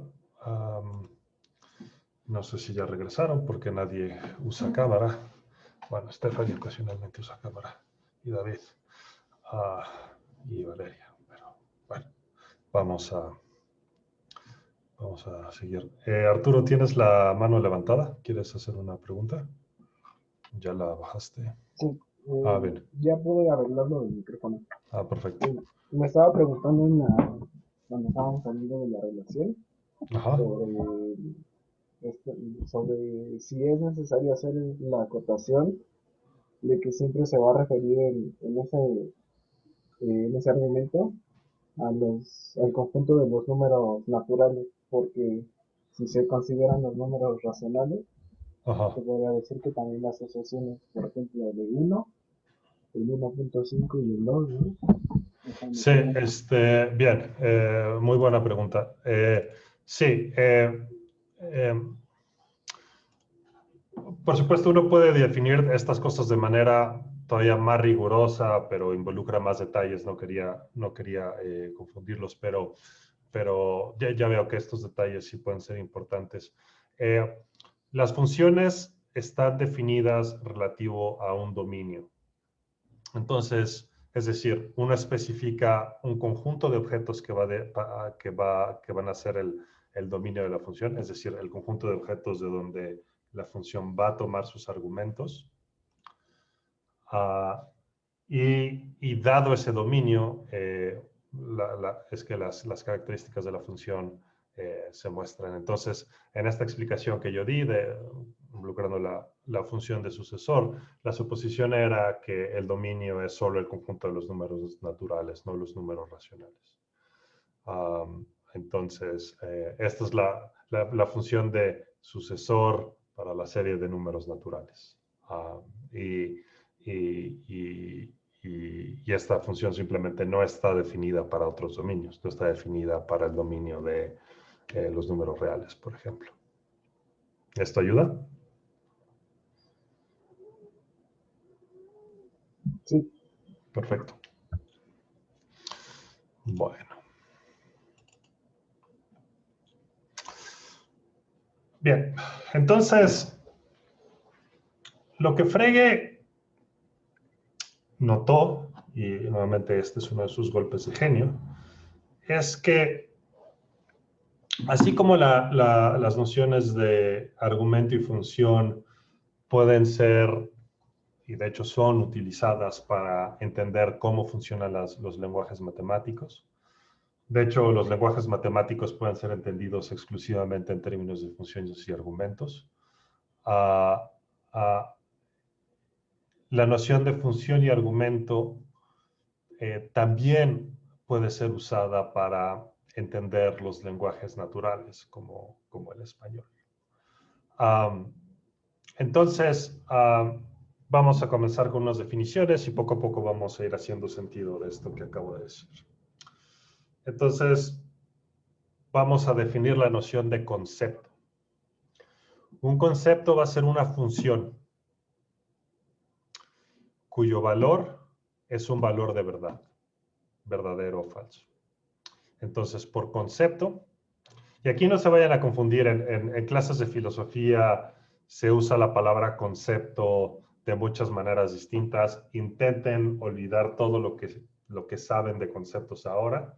No sé si ya regresaron porque nadie usa cámara. Bueno, Stephanie ocasionalmente usa cámara. Y David. Y Valeria. Pero bueno, vamos a seguir. Arturo, ¿tienes la mano levantada? ¿Quieres hacer una pregunta? Ya la bajaste. Sí, Bien. ya pude arreglarlo del micrófono. Perfecto. Me estaba preguntando cuando estábamos hablando de la relación Ajá. sobre si es necesario hacer la acotación de que siempre se va a referir en ese argumento al conjunto de los números naturales, porque si se consideran los números racionales, Ajá. se podría decir que también las asociaciones, por ejemplo, de 1, el 1.5 y el 2, ¿no? Sí, bien, muy buena pregunta. Sí, por supuesto uno puede definir estas cosas de manera todavía más rigurosa, pero involucra más detalles. No quería confundirlos, pero ya veo que estos detalles sí pueden ser importantes. Las funciones están definidas relativo a un dominio. Entonces, es decir, uno especifica un conjunto de objetos que van a ser el dominio de la función, es decir, el conjunto de objetos de donde la función va a tomar sus argumentos. Y dado ese dominio, es que las características de la función se muestran. Entonces, en esta explicación que yo di, involucrando la función de sucesor, la suposición era que el dominio es solo el conjunto de los números naturales, no los números racionales. Entonces, esta es la función de sucesor para la serie de números naturales. Y esta función simplemente no está definida para otros dominios, no está definida para el dominio de los números reales, por ejemplo. ¿Esto ayuda? Sí. Perfecto. Bueno. Bien, entonces, lo que Frege notó, y nuevamente este es uno de sus golpes de genio, es que así como las nociones de argumento y función pueden ser, y de hecho son utilizadas para entender cómo funcionan los lenguajes matemáticos. De hecho, los lenguajes matemáticos pueden ser entendidos exclusivamente en términos de funciones y argumentos. La noción de función y argumento también puede ser usada para entender los lenguajes naturales, como el español. Entonces, vamos a comenzar con unas definiciones y poco a poco vamos a ir haciendo sentido de esto que acabo de decir. Entonces, vamos a definir la noción de concepto. Un concepto va a ser una función cuyo valor es un valor de verdad, verdadero o falso. Entonces, por concepto, y aquí no se vayan a confundir, en clases de filosofía se usa la palabra concepto de muchas maneras distintas. Intenten olvidar todo lo que saben de conceptos ahora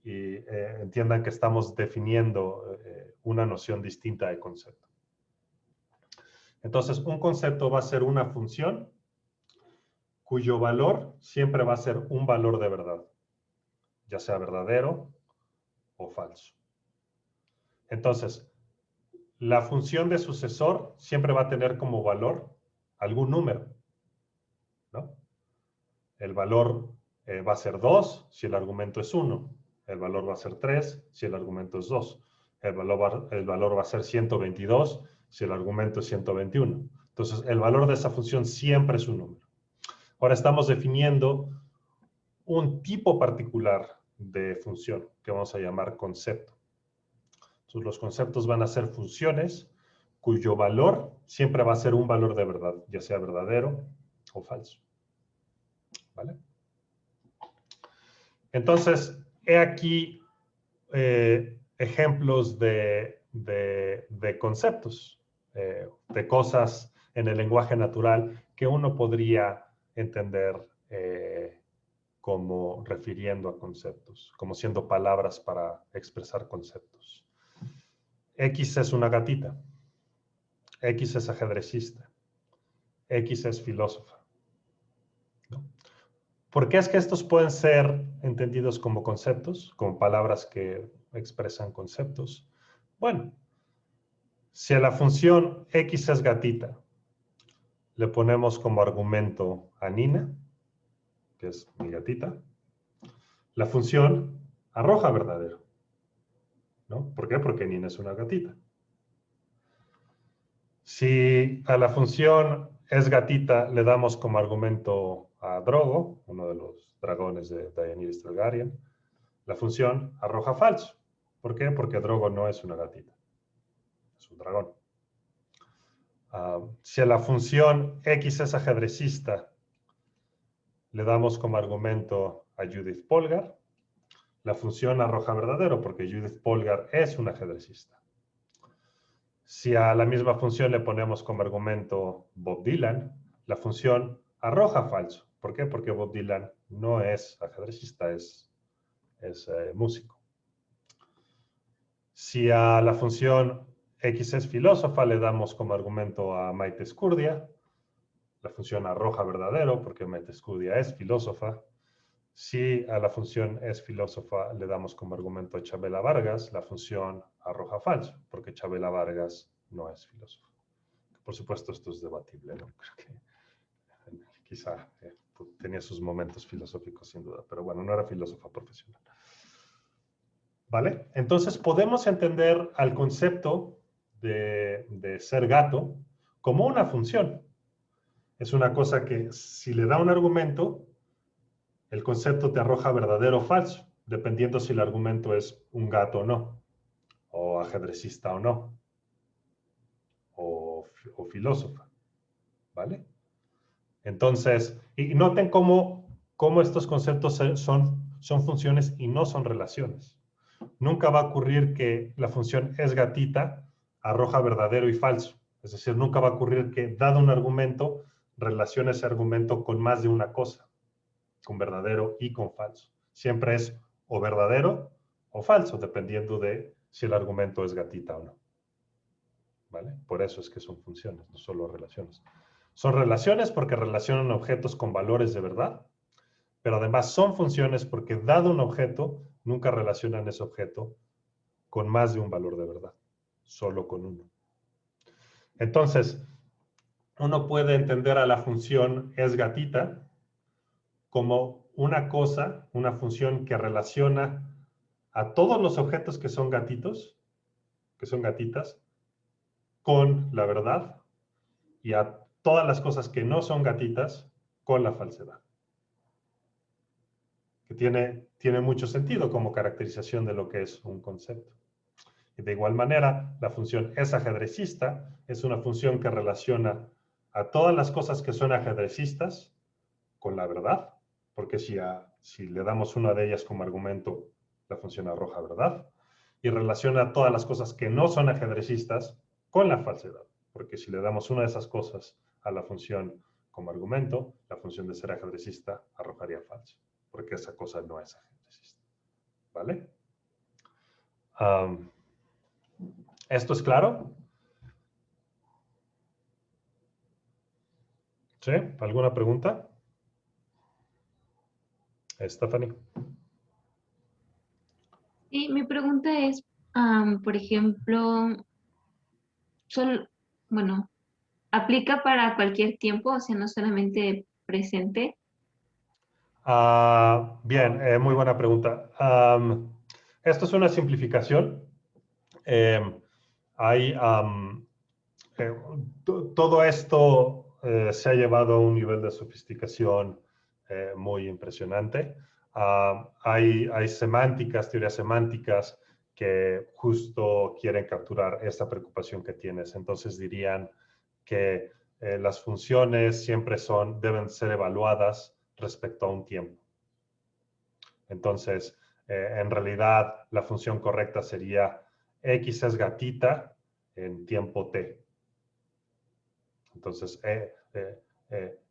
y entiendan que estamos definiendo una noción distinta de concepto. Entonces, un concepto va a ser una función cuyo valor siempre va a ser un valor de verdad, ya sea verdadero o falso. Entonces, la función de sucesor siempre va a tener como valor algún número, ¿no? El valor va a ser 2 si el argumento es 1. El valor va a ser 3 si el argumento es 2. El valor va a ser 122 si el argumento es 121. Entonces, el valor de esa función siempre es un número. Ahora estamos definiendo un tipo particular de función que vamos a llamar concepto. Entonces, los conceptos van a ser funciones cuyo valor siempre va a ser un valor de verdad, ya sea verdadero o falso. ¿Vale? Entonces, he aquí ejemplos de conceptos, de cosas en el lenguaje natural que uno podría entender como refiriendo a conceptos, como siendo palabras para expresar conceptos. X es una gatita. X es ajedrecista. X es filósofa. ¿No? ¿Por qué es que estos pueden ser entendidos como conceptos, como palabras que expresan conceptos? Bueno, si a la función X es gatita le ponemos como argumento a Nina, que es mi gatita, la función arroja verdadero. ¿No? ¿Por qué? Porque Nina es una gatita. Si a la función es gatita le damos como argumento a Drogo, uno de los dragones de Daenerys Targaryen, la función arroja falso. ¿Por qué? Porque Drogo no es una gatita, es un dragón. Si a la función X es ajedrecista le damos como argumento a Judith Polgar, la función arroja verdadero porque Judith Polgar es una ajedrecista. Si a la misma función le ponemos como argumento Bob Dylan, la función arroja falso. ¿Por qué? Porque Bob Dylan no es ajedrecista, es músico. Si a la función X es filósofa le damos como argumento a Maite Escurdia, la función arroja verdadero porque Maite Escurdia es filósofa. Si a la función es filósofa le damos como argumento a Chabela Vargas, la función arroja falso porque Chabela Vargas no es filósofa. Por supuesto, esto es debatible, ¿no? Creo que quizá tenía sus momentos filosóficos sin duda, pero bueno, no era filósofa profesional. ¿Vale? Entonces podemos entender al concepto de ser gato como una función. Es una cosa que si le da un argumento, el concepto te arroja verdadero o falso, dependiendo si el argumento es un gato o no, o ajedrecista o no, o filósofa. ¿Vale? Entonces, y noten cómo estos conceptos son funciones y no son relaciones. Nunca va a ocurrir que la función es gatita arroja verdadero y falso. Es decir, nunca va a ocurrir que, dado un argumento, relacione ese argumento con más de una cosa, con verdadero y con falso. Siempre es o verdadero o falso, dependiendo de si el argumento es gatita o no. ¿Vale? Por eso es que son funciones, no solo relaciones. Son relaciones porque relacionan objetos con valores de verdad, pero además son funciones porque, dado un objeto, nunca relacionan ese objeto con más de un valor de verdad, solo con uno. Entonces, uno puede entender a la función es gatita como una cosa, una función que relaciona a todos los objetos que son gatitos, que son gatitas, con la verdad, y a todas las cosas que no son gatitas con la falsedad. Que tiene mucho sentido como caracterización de lo que es un concepto. Y de igual manera, la función es ajedrecista, es una función que relaciona a todas las cosas que son ajedrecistas con la verdad, porque si le damos una de ellas como argumento, la función arroja verdad, y relaciona a todas las cosas que no son ajedrecistas con la falsedad, porque si le damos una de esas cosas a la función como argumento, la función de ser ajedrecista arrojaría falso, porque esa cosa no es ajedrecista. ¿Vale? ¿Esto es claro? ¿Sí? ¿Alguna pregunta? Stephanie. Sí, mi pregunta es, por ejemplo, bueno, ¿aplica para cualquier tiempo? O sea, no solamente presente. Bien, muy buena pregunta. Esto es una simplificación. Todo esto se ha llevado a un nivel de sofisticación muy impresionante. Hay semánticas, teorías semánticas que justo quieren capturar esta preocupación que tienes. Entonces dirían que las funciones siempre deben ser evaluadas respecto a un tiempo. Entonces, En realidad, la función correcta sería x es gatita en tiempo t. Entonces,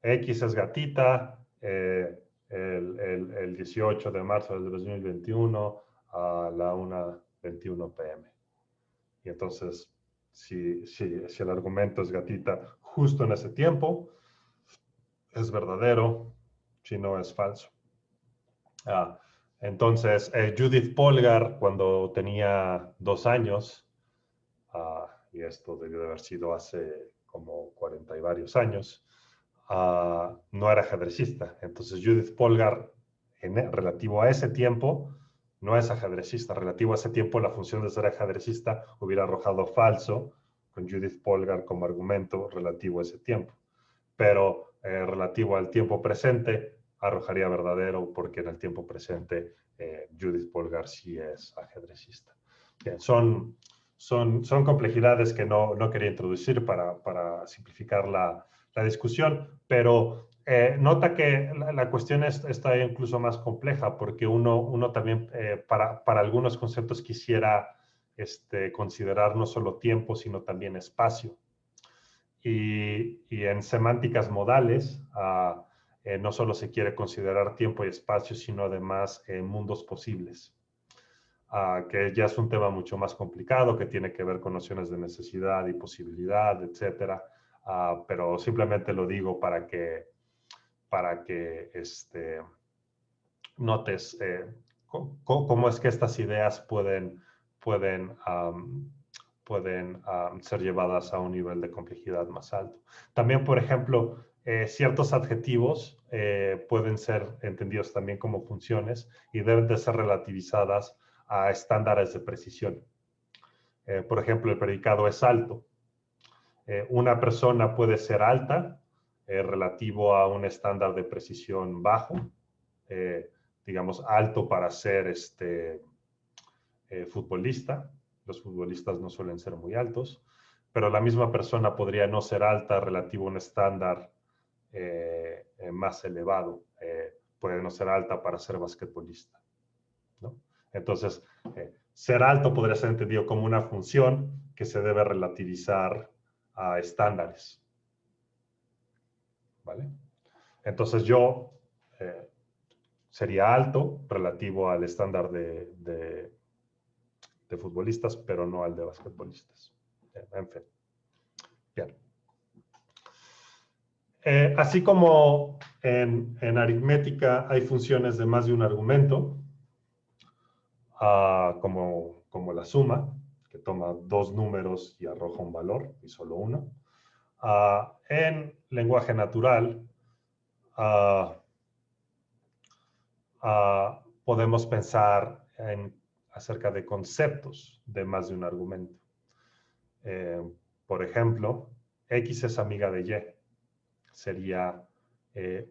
x es gatita el 18 de marzo del 2021 a la 1:21 p.m. Y entonces, si el argumento es gatita justo en ese tiempo, es verdadero, si no es falso. Entonces, Judith Polgar, cuando tenía 2 años, y esto debió de haber sido hace como 40 y varios años, no era ajedrecista. Entonces, Judith Polgar, relativo a ese tiempo, no es ajedrecista. Relativo a ese tiempo, la función de ser ajedrecista hubiera arrojado falso con Judith Polgar como argumento relativo a ese tiempo. Pero relativo al tiempo presente, arrojaría verdadero porque en el tiempo presente Judith Polgar sí es ajedrecista. Bien, son complejidades que no quería introducir para simplificar la discusión, pero nota que la cuestión está incluso más compleja porque uno también para algunos conceptos quisiera considerar no solo tiempo, sino también espacio. Y en semánticas modales, no solo se quiere considerar tiempo y espacio, sino además mundos posibles, que ya es un tema mucho más complicado, que tiene que ver con nociones de necesidad y posibilidad, etcétera. Pero simplemente lo digo para que notes cómo es que estas ideas pueden ser llevadas a un nivel de complejidad más alto. También, por ejemplo, ciertos adjetivos pueden ser entendidos también como funciones y deben de ser relativizadas a estándares de precisión. Por ejemplo, el predicado es alto. Una persona puede ser alta relativo a un estándar de precisión bajo, digamos alto para ser futbolista. Los futbolistas no suelen ser muy altos, pero la misma persona podría no ser alta relativo a un estándar más elevado. Puede no ser alta para ser basquetbolista, ¿no? Entonces, ser alto podría ser entendido como una función que se debe relativizar a estándares, ¿vale? Entonces yo sería alto relativo al estándar de futbolistas, pero no al de basquetbolistas. En fin. Bien. Así como en aritmética hay funciones de más de un argumento, como la suma, que toma 2 números y arroja un valor, y solo uno. En lenguaje natural, podemos pensar acerca de conceptos de más de un argumento. Por ejemplo, X es amiga de Y. Sería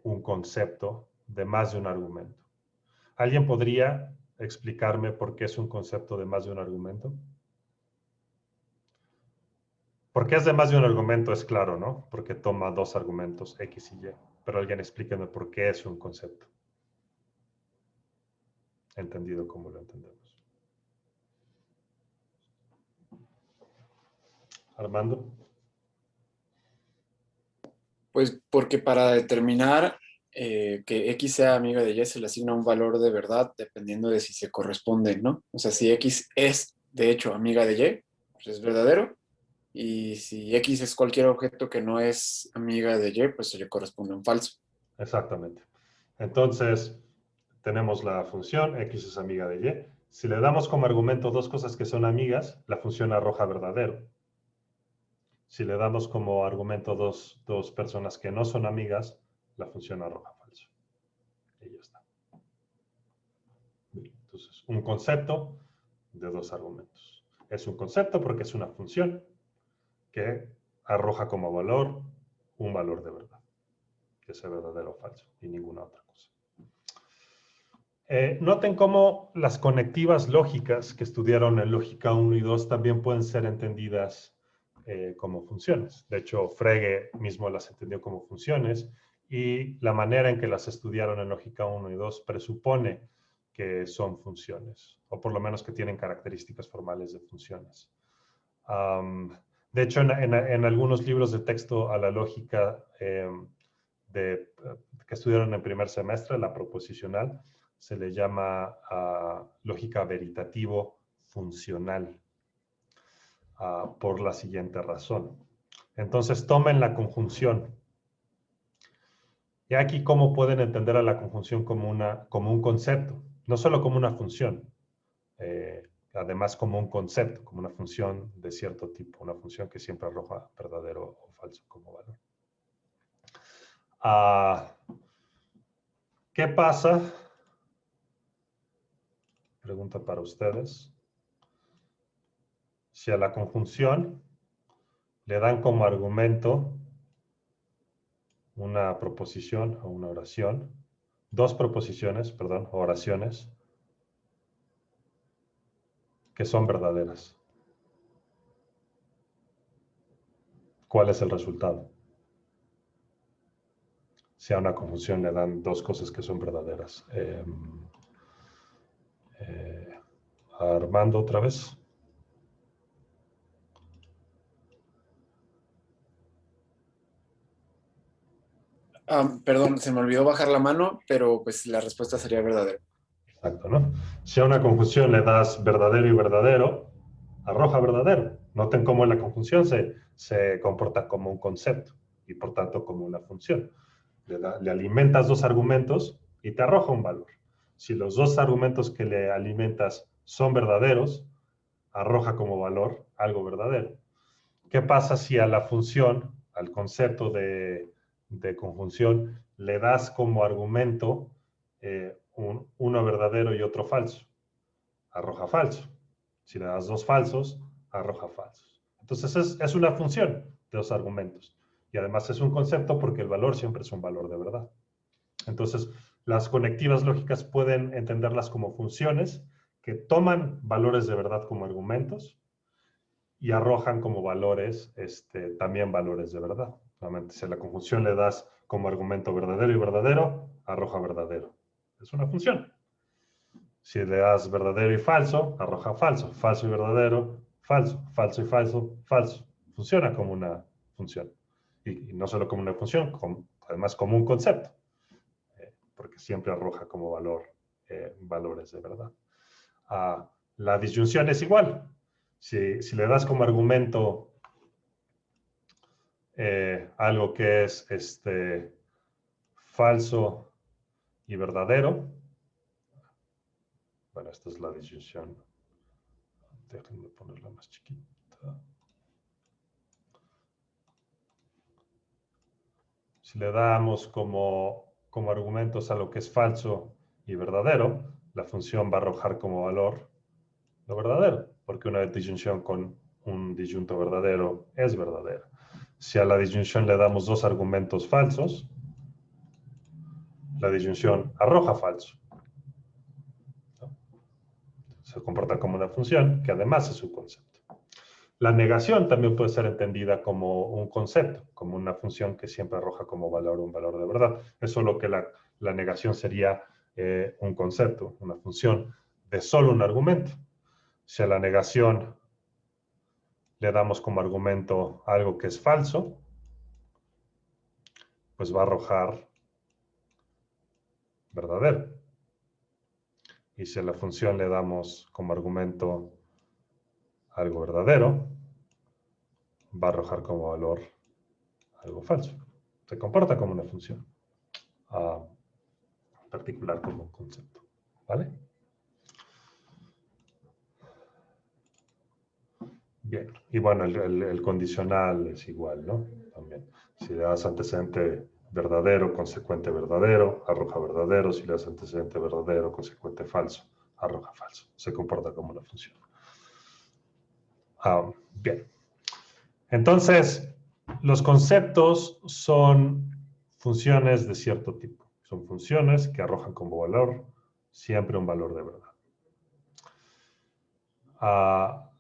un concepto de más de un argumento. ¿Alguien podría explicarme por qué es un concepto de más de un argumento? Porque es de más de un argumento, es claro, ¿no? Porque toma 2 argumentos, X y Y. Pero alguien explíqueme por qué es un concepto. Entendido como lo entendemos. Armando. Pues porque para determinar que X sea amiga de Y se le asigna un valor de verdad dependiendo de si se corresponden, ¿no? O sea, si X es de hecho amiga de Y, pues es verdadero. Y si X es cualquier objeto que no es amiga de Y, pues se le corresponde un falso. Exactamente. Entonces, tenemos la función X es amiga de Y. Si le damos como argumento 2 cosas que son amigas, la función arroja verdadero. Si le damos como argumento dos personas que no son amigas, la función arroja falso. Y ya está. Bien, entonces, un concepto de 2 argumentos. Es un concepto porque es una función que arroja como valor un valor de verdad, que sea verdadero o falso, y ninguna otra cosa. Noten cómo las conectivas lógicas que estudiaron en lógica 1 y 2 también pueden ser entendidas como funciones. De hecho, Frege mismo las entendió como funciones y la manera en que las estudiaron en lógica 1 y 2 presupone que son funciones, o por lo menos que tienen características formales de funciones. De hecho, en algunos libros de texto a la lógica que estudiaron en primer semestre, la proposicional, se le llama lógica veritativo-funcional, por la siguiente razón. Entonces, tomen la conjunción. Y aquí, ¿cómo pueden entender a la conjunción como un concepto? No solo como una función, además como un concepto, como una función de cierto tipo, una función que siempre arroja verdadero o falso como valor. ¿Qué pasa? Pregunta para ustedes. Si a la conjunción le dan como argumento una proposición o una oración, dos proposiciones, perdón, o oraciones, que son verdaderas. ¿Cuál es el resultado? Si a una conjunción le dan dos cosas que son verdaderas. Armando, otra vez. Perdón, se me olvidó bajar la mano, pero pues la respuesta sería verdadera. Exacto, ¿no? Si a una conjunción le das verdadero y verdadero, arroja verdadero. Noten cómo la conjunción se comporta como un concepto y por tanto como una función. Le alimentas dos argumentos y te arroja un valor. Si los dos argumentos que le alimentas son verdaderos, arroja como valor algo verdadero. ¿Qué pasa si a la función, al concepto de conjunción, le das como argumento uno verdadero y otro falso? Arroja falso. Si le das dos falsos, arroja falsos. Entonces es una función de los argumentos. Y además es un concepto porque el valor siempre es un valor de verdad. Entonces, las conectivas lógicas pueden entenderlas como funciones que toman valores de verdad como argumentos y arrojan como valores, también valores de verdad. Nuevamente, si a la conjunción le das como argumento verdadero y verdadero, arroja verdadero. Es una función. Si le das verdadero y falso, arroja falso. Falso y verdadero, falso. Falso y falso, falso. Funciona como una función. Y no solo como una función, además como un concepto. Porque siempre arroja como valor valores de verdad. La disyunción es igual. Si le das como argumento algo que es falso y verdadero, bueno, esta es la disyunción. Déjenme ponerla más chiquita. Si le damos como argumentos a lo que es falso y verdadero, la función va a arrojar como valor lo verdadero, porque una disyunción con un disyunto verdadero es verdadera. Si a la disyunción le damos dos argumentos falsos, la disyunción arroja falso. Se comporta como una función que además es un concepto. La negación también puede ser entendida como un concepto, como una función que siempre arroja como valor un valor de verdad. Es solo que la negación sería un concepto, una función de solo un argumento. Si a la negación le damos como argumento algo que es falso, pues va a arrojar verdadero. Y si a la función le damos como argumento algo verdadero, va a arrojar como valor algo falso. Se comporta como una función, particular como un concepto. ¿Vale? Bien. Y bueno, el condicional es igual, ¿no? También. Si le das antecedente verdadero, consecuente verdadero, arroja verdadero. Si le das antecedente verdadero, consecuente falso, arroja falso. Se comporta como una función. Bien. Entonces, los conceptos son funciones de cierto tipo. Son funciones que arrojan como valor siempre un valor de verdad.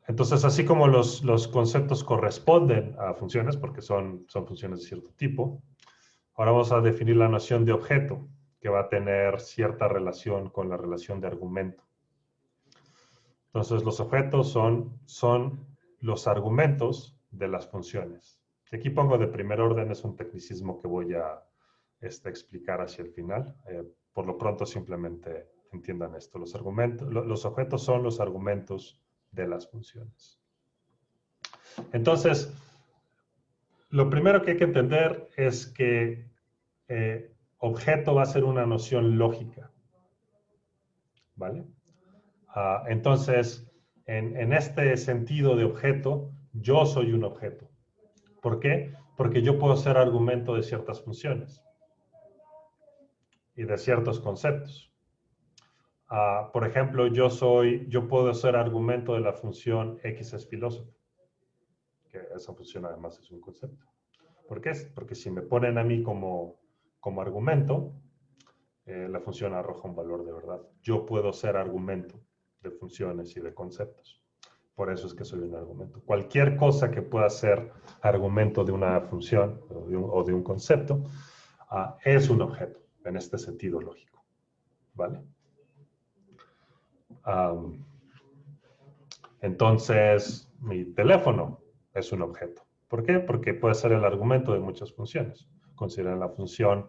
Entonces, así como los conceptos corresponden a funciones, porque son funciones de cierto tipo, ahora vamos a definir la noción de objeto. que va a tener cierta relación con la relación de argumento. Entonces, los objetos son los argumentos de las funciones. Y aquí pongo de primer orden, es un tecnicismo que voy a explicar hacia el final. Por lo pronto, simplemente entiendan esto. Los objetos son los argumentos de las funciones. Entonces, lo primero que hay que entender es que objeto va a ser una noción lógica. ¿Vale? Entonces, en este sentido de objeto, yo soy un objeto. ¿Por qué? Porque yo puedo ser argumento de ciertas funciones y de ciertos conceptos. Por ejemplo, yo puedo ser argumento de la función X es filósofo, que esa función además es un concepto. ¿Por qué? Porque si me ponen a mí como argumento, la función arroja un valor de verdad. Yo puedo ser argumento de funciones y de conceptos. Por eso es que soy un argumento. Cualquier cosa que pueda ser argumento de una función o de un concepto es un objeto en este sentido lógico. ¿Vale? Entonces, mi teléfono es un objeto. ¿Por qué? Porque puede ser el argumento de muchas funciones. Consideren la función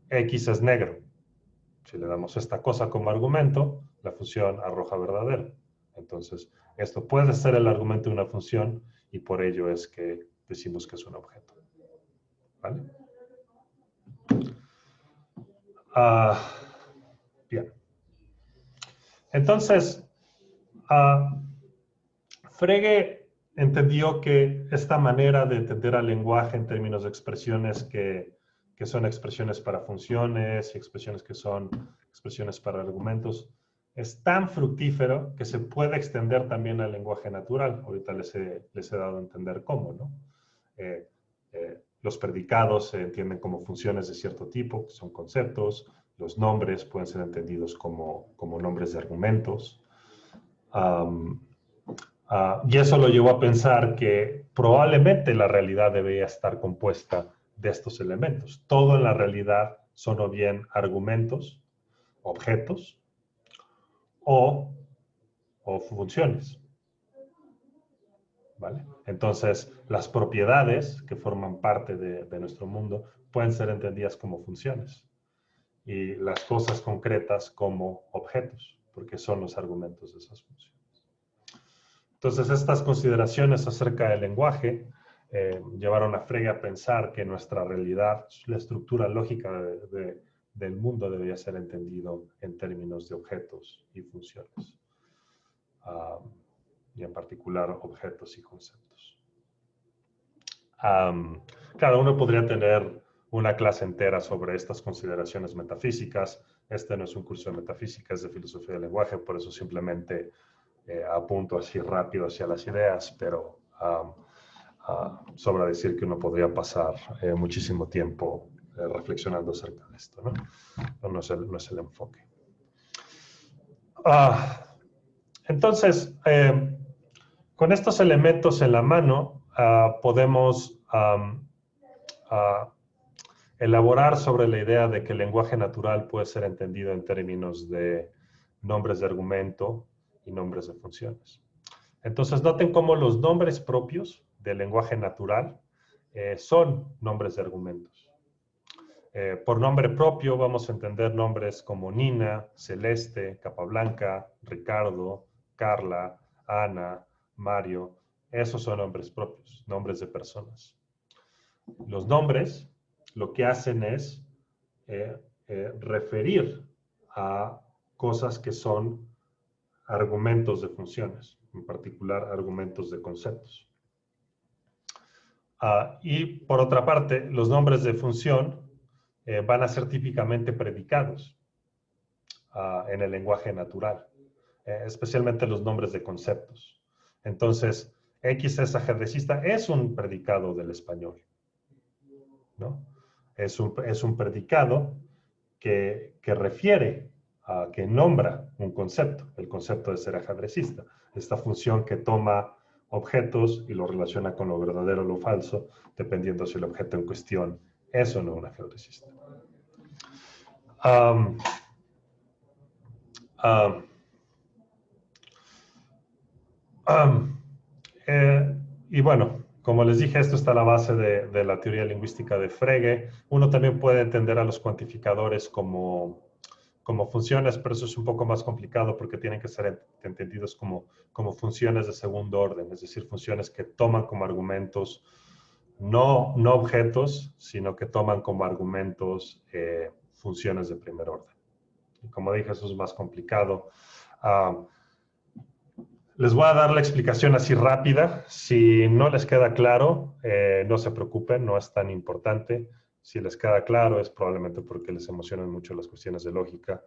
X es negro. Si le damos esta cosa como argumento, la función arroja verdadero. Entonces, esto puede ser el argumento de una función y por ello es que decimos que es un objeto. ¿Vale? Bien. Entonces, Frege entendió que esta manera de entender al lenguaje en términos de expresiones que son expresiones para funciones y expresiones que son expresiones para argumentos, es tan fructífero que se puede extender también al lenguaje natural. Ahorita les he dado a entender cómo, ¿no? Los predicados se entienden como funciones de cierto tipo, que son conceptos. Los nombres pueden ser entendidos como nombres de argumentos. Y eso lo llevó a pensar que probablemente la realidad debería estar compuesta de estos elementos. Todo en la realidad son o bien argumentos, objetos, o funciones. ¿Vale? Entonces, las propiedades que forman parte de nuestro mundo pueden ser entendidas como funciones y las cosas concretas como objetos, porque son los argumentos de esas funciones. Entonces, estas consideraciones acerca del lenguaje llevaron a Frege a pensar que nuestra realidad, la estructura lógica del mundo debería ser entendido en términos de objetos y funciones. Y en particular objetos y conceptos. Claro, uno podría tener una clase entera sobre estas consideraciones metafísicas. Este no es un curso de metafísica, es de filosofía del lenguaje, por eso simplemente apunto así rápido hacia las ideas, pero sobra decir que uno podría pasar muchísimo tiempo reflexionando acerca de esto, ¿no? No es el enfoque. Entonces, con estos elementos en la mano, podemos elaborar sobre la idea de que el lenguaje natural puede ser entendido en términos de nombres de argumento y nombres de funciones. Entonces, noten cómo los nombres propios del lenguaje natural son nombres de argumentos. Por nombre propio vamos a entender nombres como Nina, Celeste, Capablanca, Ricardo, Carla, Ana, Mario. Esos son nombres propios, nombres de personas. Los nombres lo que hacen es referir a cosas que son argumentos de funciones, en particular argumentos de conceptos. Y por otra parte, los nombres de función van a ser típicamente predicados en el lenguaje natural, especialmente los nombres de conceptos. Entonces, X es ajedrecista, es un predicado del español, ¿no? Es un predicado que refiere que nombra un concepto, el concepto de ser ajedrecista, esta función que toma objetos y lo relaciona con lo verdadero o lo falso, dependiendo si el objeto en cuestión es o no un ajedrecista. Am, am, am, y bueno, como les dije, esto está a la base de la teoría lingüística de Frege. Uno también puede entender a los cuantificadores como funciones, pero eso es un poco más complicado porque tienen que ser entendidos como funciones de segundo orden, es decir, funciones que toman como argumentos no objetos, sino que toman como argumentos funciones de primer orden. Y como dije, eso es más complicado. Les voy a dar la explicación así rápida. Si no les queda claro, no se preocupen, no es tan importante. Si les queda claro, es probablemente porque les emocionan mucho las cuestiones de lógica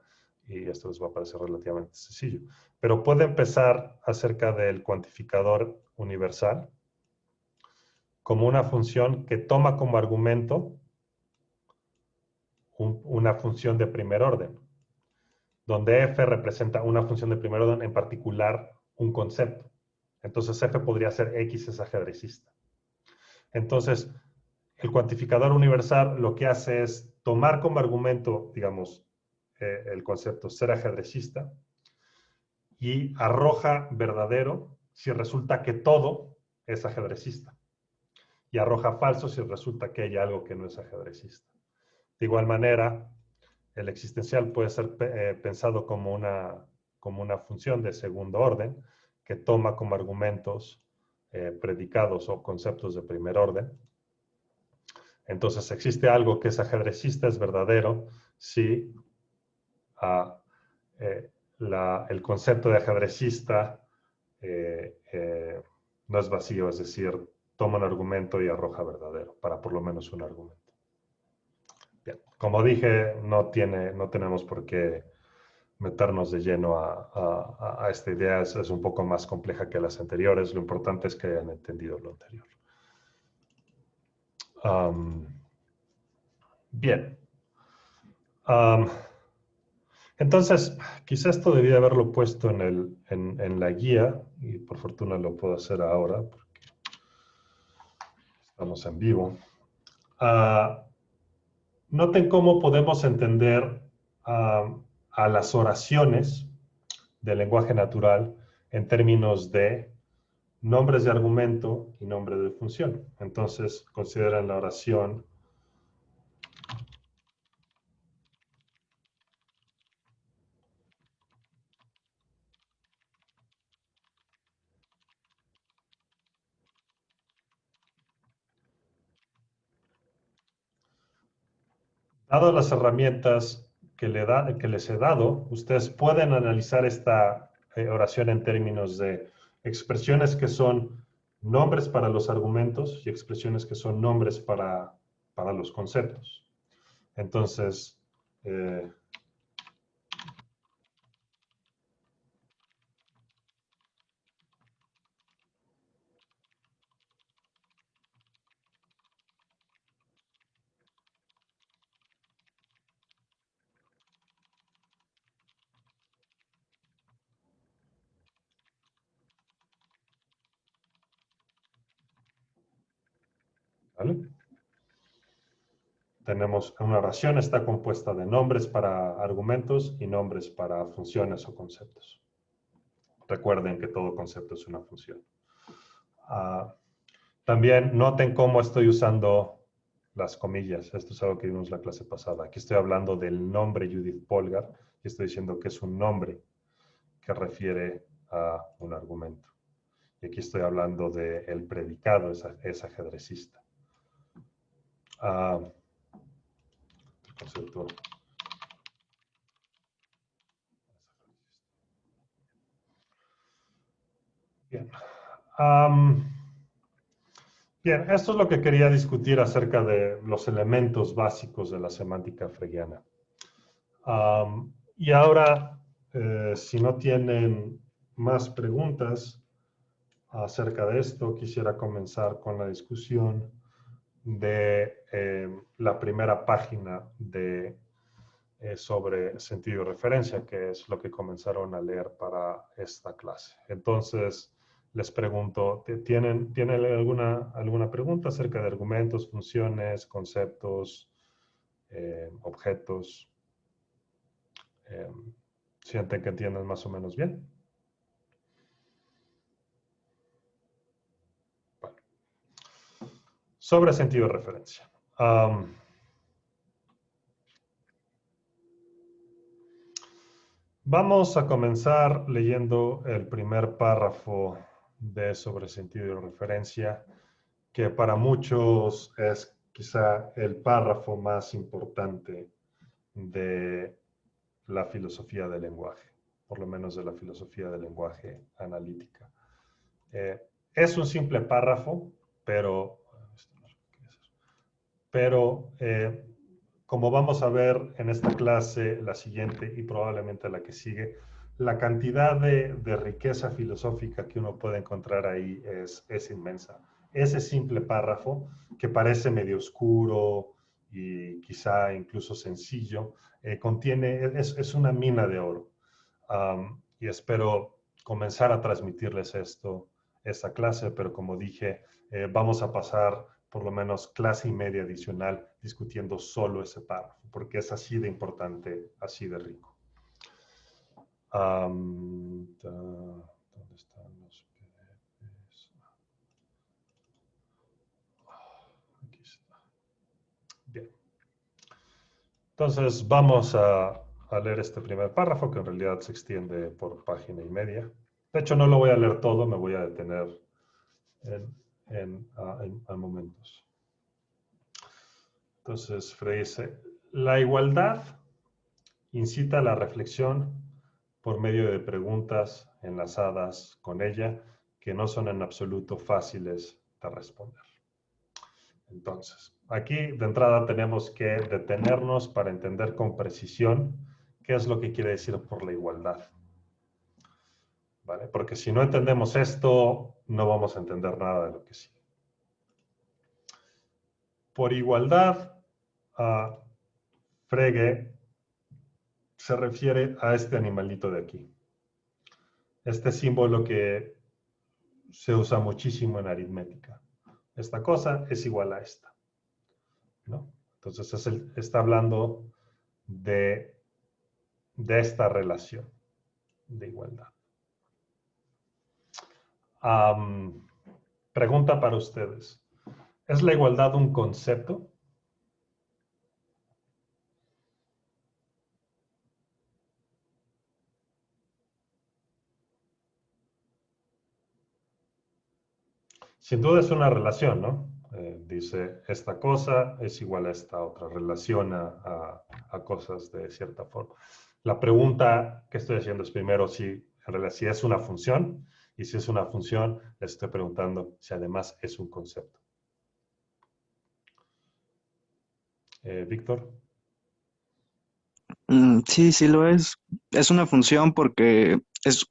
y esto les va a parecer relativamente sencillo. Pero puede empezar acerca del cuantificador universal como una función que toma como argumento una función de primer orden, donde f representa una función de primer orden, en particular un concepto. Entonces f podría ser x es ajedrecista. Entonces, el cuantificador universal lo que hace es tomar como argumento, digamos, el concepto ser ajedrecista y arroja verdadero si resulta que todo es ajedrecista. Y arroja falso si resulta que hay algo que no es ajedrecista. De igual manera, el existencial puede ser pensado como una función de segundo orden que toma como argumentos predicados o conceptos de primer orden. Entonces, existe algo que es ajedrecista, es verdadero, si el concepto de ajedrecista no es vacío, es decir, toma un argumento y arroja verdadero, para por lo menos un argumento. Bien, como dije, no tenemos por qué meternos de lleno a esta idea, es un poco más compleja que las anteriores, lo importante es que hayan entendido lo anterior. Bien. Entonces, quizá esto debía haberlo puesto en la guía, y por fortuna lo puedo hacer ahora, porque estamos en vivo. Noten cómo podemos entender a las oraciones del lenguaje natural en términos de nombres de argumento y nombres de función. Entonces, consideren la oración Dadas las herramientas que les he dado, ustedes pueden analizar esta oración en términos de expresiones que son nombres para los argumentos y expresiones que son nombres para los conceptos. Entonces, ¿vale? Tenemos una oración, está compuesta de nombres para argumentos y nombres para funciones o conceptos. Recuerden que todo concepto es una función. También noten cómo estoy usando las comillas. Esto es algo que vimos la clase pasada. Aquí estoy hablando del nombre Judith Polgar y estoy diciendo que es un nombre que refiere a un argumento. Y aquí estoy hablando del predicado, es ajedrecista. El concepto. Bien. Bien, esto es lo que quería discutir acerca de los elementos básicos de la semántica fregiana. Y ahora, si no tienen más preguntas acerca de esto, quisiera comenzar con la discusión de la primera página sobre sentido y referencia, que es lo que comenzaron a leer para esta clase. Entonces, les pregunto, ¿tienen alguna pregunta acerca de argumentos, funciones, conceptos, objetos? ¿Sienten que entienden más o menos bien? Bueno. Sobre sentido de referencia. Vamos a comenzar leyendo el primer párrafo de sobre sentido de referencia, que para muchos es quizá el párrafo más importante de la filosofía del lenguaje, por lo menos de la filosofía del lenguaje analítica. Es un simple párrafo, pero como vamos a ver en esta clase, la siguiente y probablemente la que sigue, la cantidad de riqueza filosófica que uno puede encontrar ahí es inmensa. Ese simple párrafo, que parece medio oscuro y quizá incluso sencillo, es una mina de oro. Y espero comenzar a transmitirles esta clase, pero como dije, vamos a pasar por lo menos clase y media adicional discutiendo solo ese párrafo, porque es así de importante, así de rico. ¿Dónde están los PDFs? Aquí está. Bien. Entonces vamos a leer este primer párrafo, que en realidad se extiende por página y media. De hecho, no lo voy a leer todo, me voy a detener en momentos. Entonces, Frey dice, la igualdad incita a la reflexión por medio de preguntas enlazadas con ella que no son en absoluto fáciles de responder. Entonces, aquí de entrada tenemos que detenernos para entender con precisión qué es lo que quiere decir por la igualdad. ¿Vale? Porque si no entendemos esto, no vamos a entender nada de lo que sigue. Por igualdad, Frege se refiere a este animalito de aquí. Este símbolo que se usa muchísimo en aritmética. Esta cosa es igual a esta, ¿no? Entonces está hablando de esta relación de igualdad. Pregunta para ustedes. ¿Es la igualdad un concepto? Sin duda es una relación, ¿no? Dice, esta cosa es igual a esta otra, relaciona a cosas de cierta forma. La pregunta que estoy haciendo es primero si en realidad si es una función, y si es una función, les estoy preguntando si además es un concepto. Víctor. Sí, sí lo es. Es una función porque es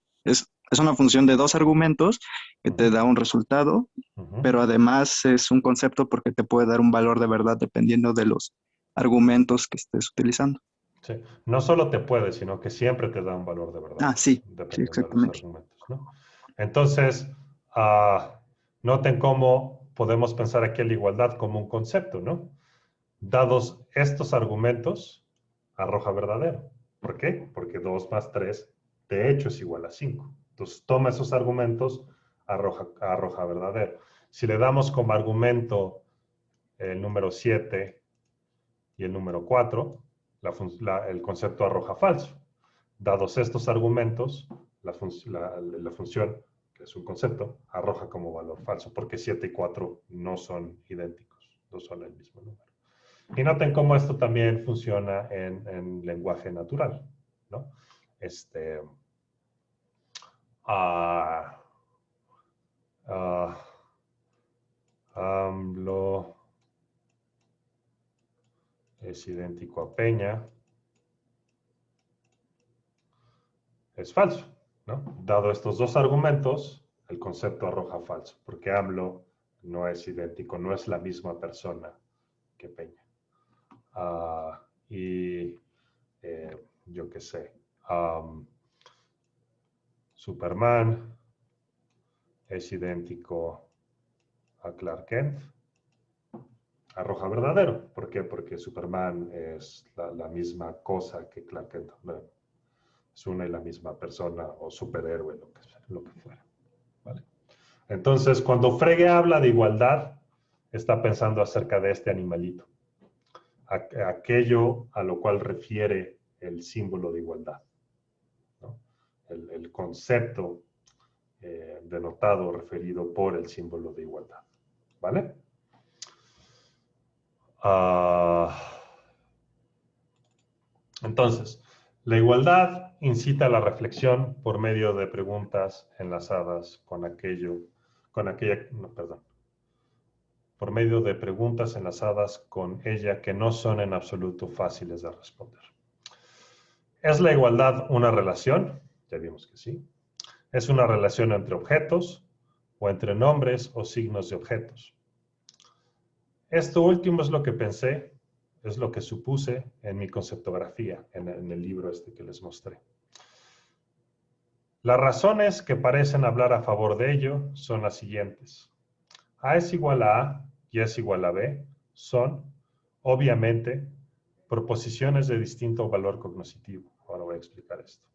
una función de dos argumentos que te da un resultado, pero además es un concepto porque te puede dar un valor de verdad dependiendo de los argumentos que estés utilizando. Sí. No solo te puede, sino que siempre te da un valor de verdad. Ah, sí, dependiendo sí, exactamente. de los argumentos, ¿no? Entonces, noten cómo podemos pensar aquí en la igualdad como un concepto, ¿no? Dados estos argumentos, arroja verdadero. ¿Por qué? Porque 2 más 3 de hecho es igual a 5. Entonces, toma esos argumentos, arroja verdadero. Si le damos como argumento el número 7 y el número 4, el concepto arroja falso. Dados estos argumentos, la función, que es un concepto, arroja como valor falso, porque 7 y 4 no son idénticos, no son el mismo número. Y noten cómo esto también funciona en lenguaje natural, ¿no? AMLO es idéntico a Peña. Es falso, ¿no? Dado estos dos argumentos, el concepto arroja falso, porque AMLO no es idéntico, no es la misma persona que Peña. Yo qué sé, Superman es idéntico a Clark Kent. Arroja verdadero. ¿Por qué? Porque Superman es la misma cosa que Clark Kent. Es una y la misma persona o superhéroe, lo que fuera. ¿Vale? Entonces, cuando Frege habla de igualdad, está pensando acerca de este animalito. Aquello a lo cual refiere el símbolo de igualdad, ¿no? El concepto denotado, referido por el símbolo de igualdad. ¿Vale? Entonces, la igualdad incita a la reflexión por medio de preguntas enlazadas por medio de preguntas enlazadas con ella que no son en absoluto fáciles de responder. ¿Es la igualdad una relación? Ya vimos que sí. ¿Es una relación entre objetos o entre nombres o signos de objetos? Esto último es lo que pensé, es lo que supuse en mi conceptografía, en el libro este que les mostré. Las razones que parecen hablar a favor de ello son las siguientes. A es igual a A y es igual a B son, obviamente, proposiciones de distinto valor cognoscitivo. Ahora voy a explicar esto.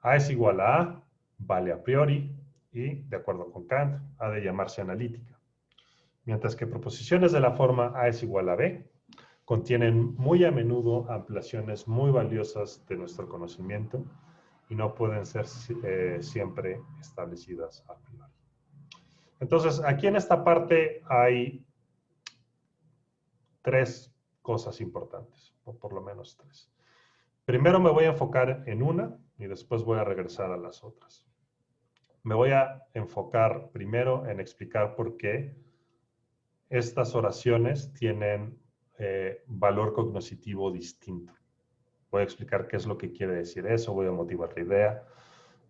A es igual a A, vale a priori, y, de acuerdo con Kant, ha de llamarse analítica. Mientras que proposiciones de la forma A es igual a B contienen muy a menudo ampliaciones muy valiosas de nuestro conocimiento y no pueden ser siempre establecidas a priori. Entonces, aquí en esta parte hay tres cosas importantes, o por lo menos tres. Primero me voy a enfocar en una y después voy a regresar a las otras. Me voy a enfocar primero en explicar por qué estas oraciones tienen valor cognoscitivo distinto. Voy a explicar qué es lo que quiere decir eso, voy a motivar la idea,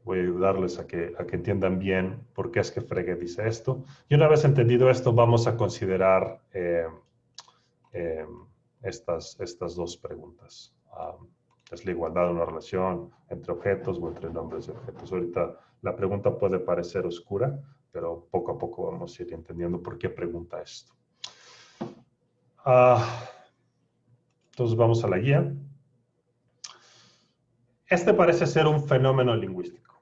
voy a ayudarles a que entiendan bien por qué es que Frege dice esto. Y una vez entendido esto, vamos a considerar estas dos preguntas. ¿Es la igualdad de una relación entre objetos o entre nombres de objetos? Ahorita la pregunta puede parecer oscura, pero poco a poco vamos a ir entendiendo por qué pregunta esto. Entonces vamos a la guía. Este parece ser un fenómeno lingüístico.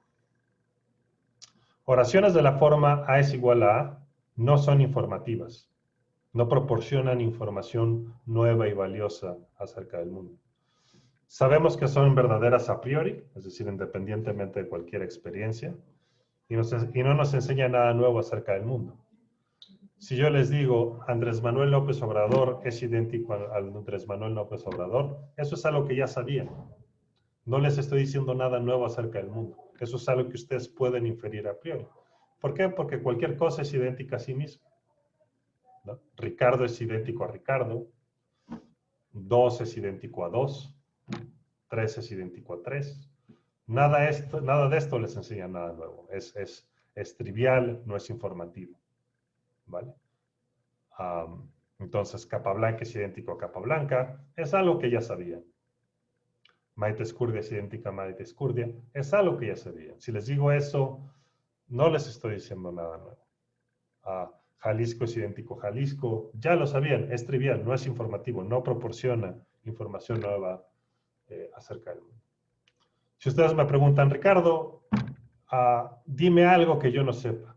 Oraciones de la forma A es igual a A no son informativas. No proporcionan información nueva y valiosa acerca del mundo. Sabemos que son verdaderas a priori, es decir, independientemente de cualquier experiencia, y no nos enseña nada nuevo acerca del mundo. Si yo les digo Andrés Manuel López Obrador es idéntico al Andrés Manuel López Obrador, eso es algo que ya sabían. No les estoy diciendo nada nuevo acerca del mundo. Eso es algo que ustedes pueden inferir a priori. ¿Por qué? Porque cualquier cosa es idéntica a sí misma, ¿no? Ricardo es idéntico a Ricardo, 2 es idéntico a 2, 3 es idéntico a 3. Nada de esto les enseña nada nuevo. Es trivial, no es informativo. ¿Vale? Entonces, Capablanca es idéntico a Capablanca. Es algo que ya sabían. Maite Escurdia es idéntica a Maite Escurdia. Es algo que ya sabían. Si les digo eso, no les estoy diciendo nada nuevo. Jalisco es idéntico a Jalisco. Ya lo sabían. Es trivial, no es informativo. No proporciona información nueva acerca del mundo. Si ustedes me preguntan, Ricardo, dime algo que yo no sepa.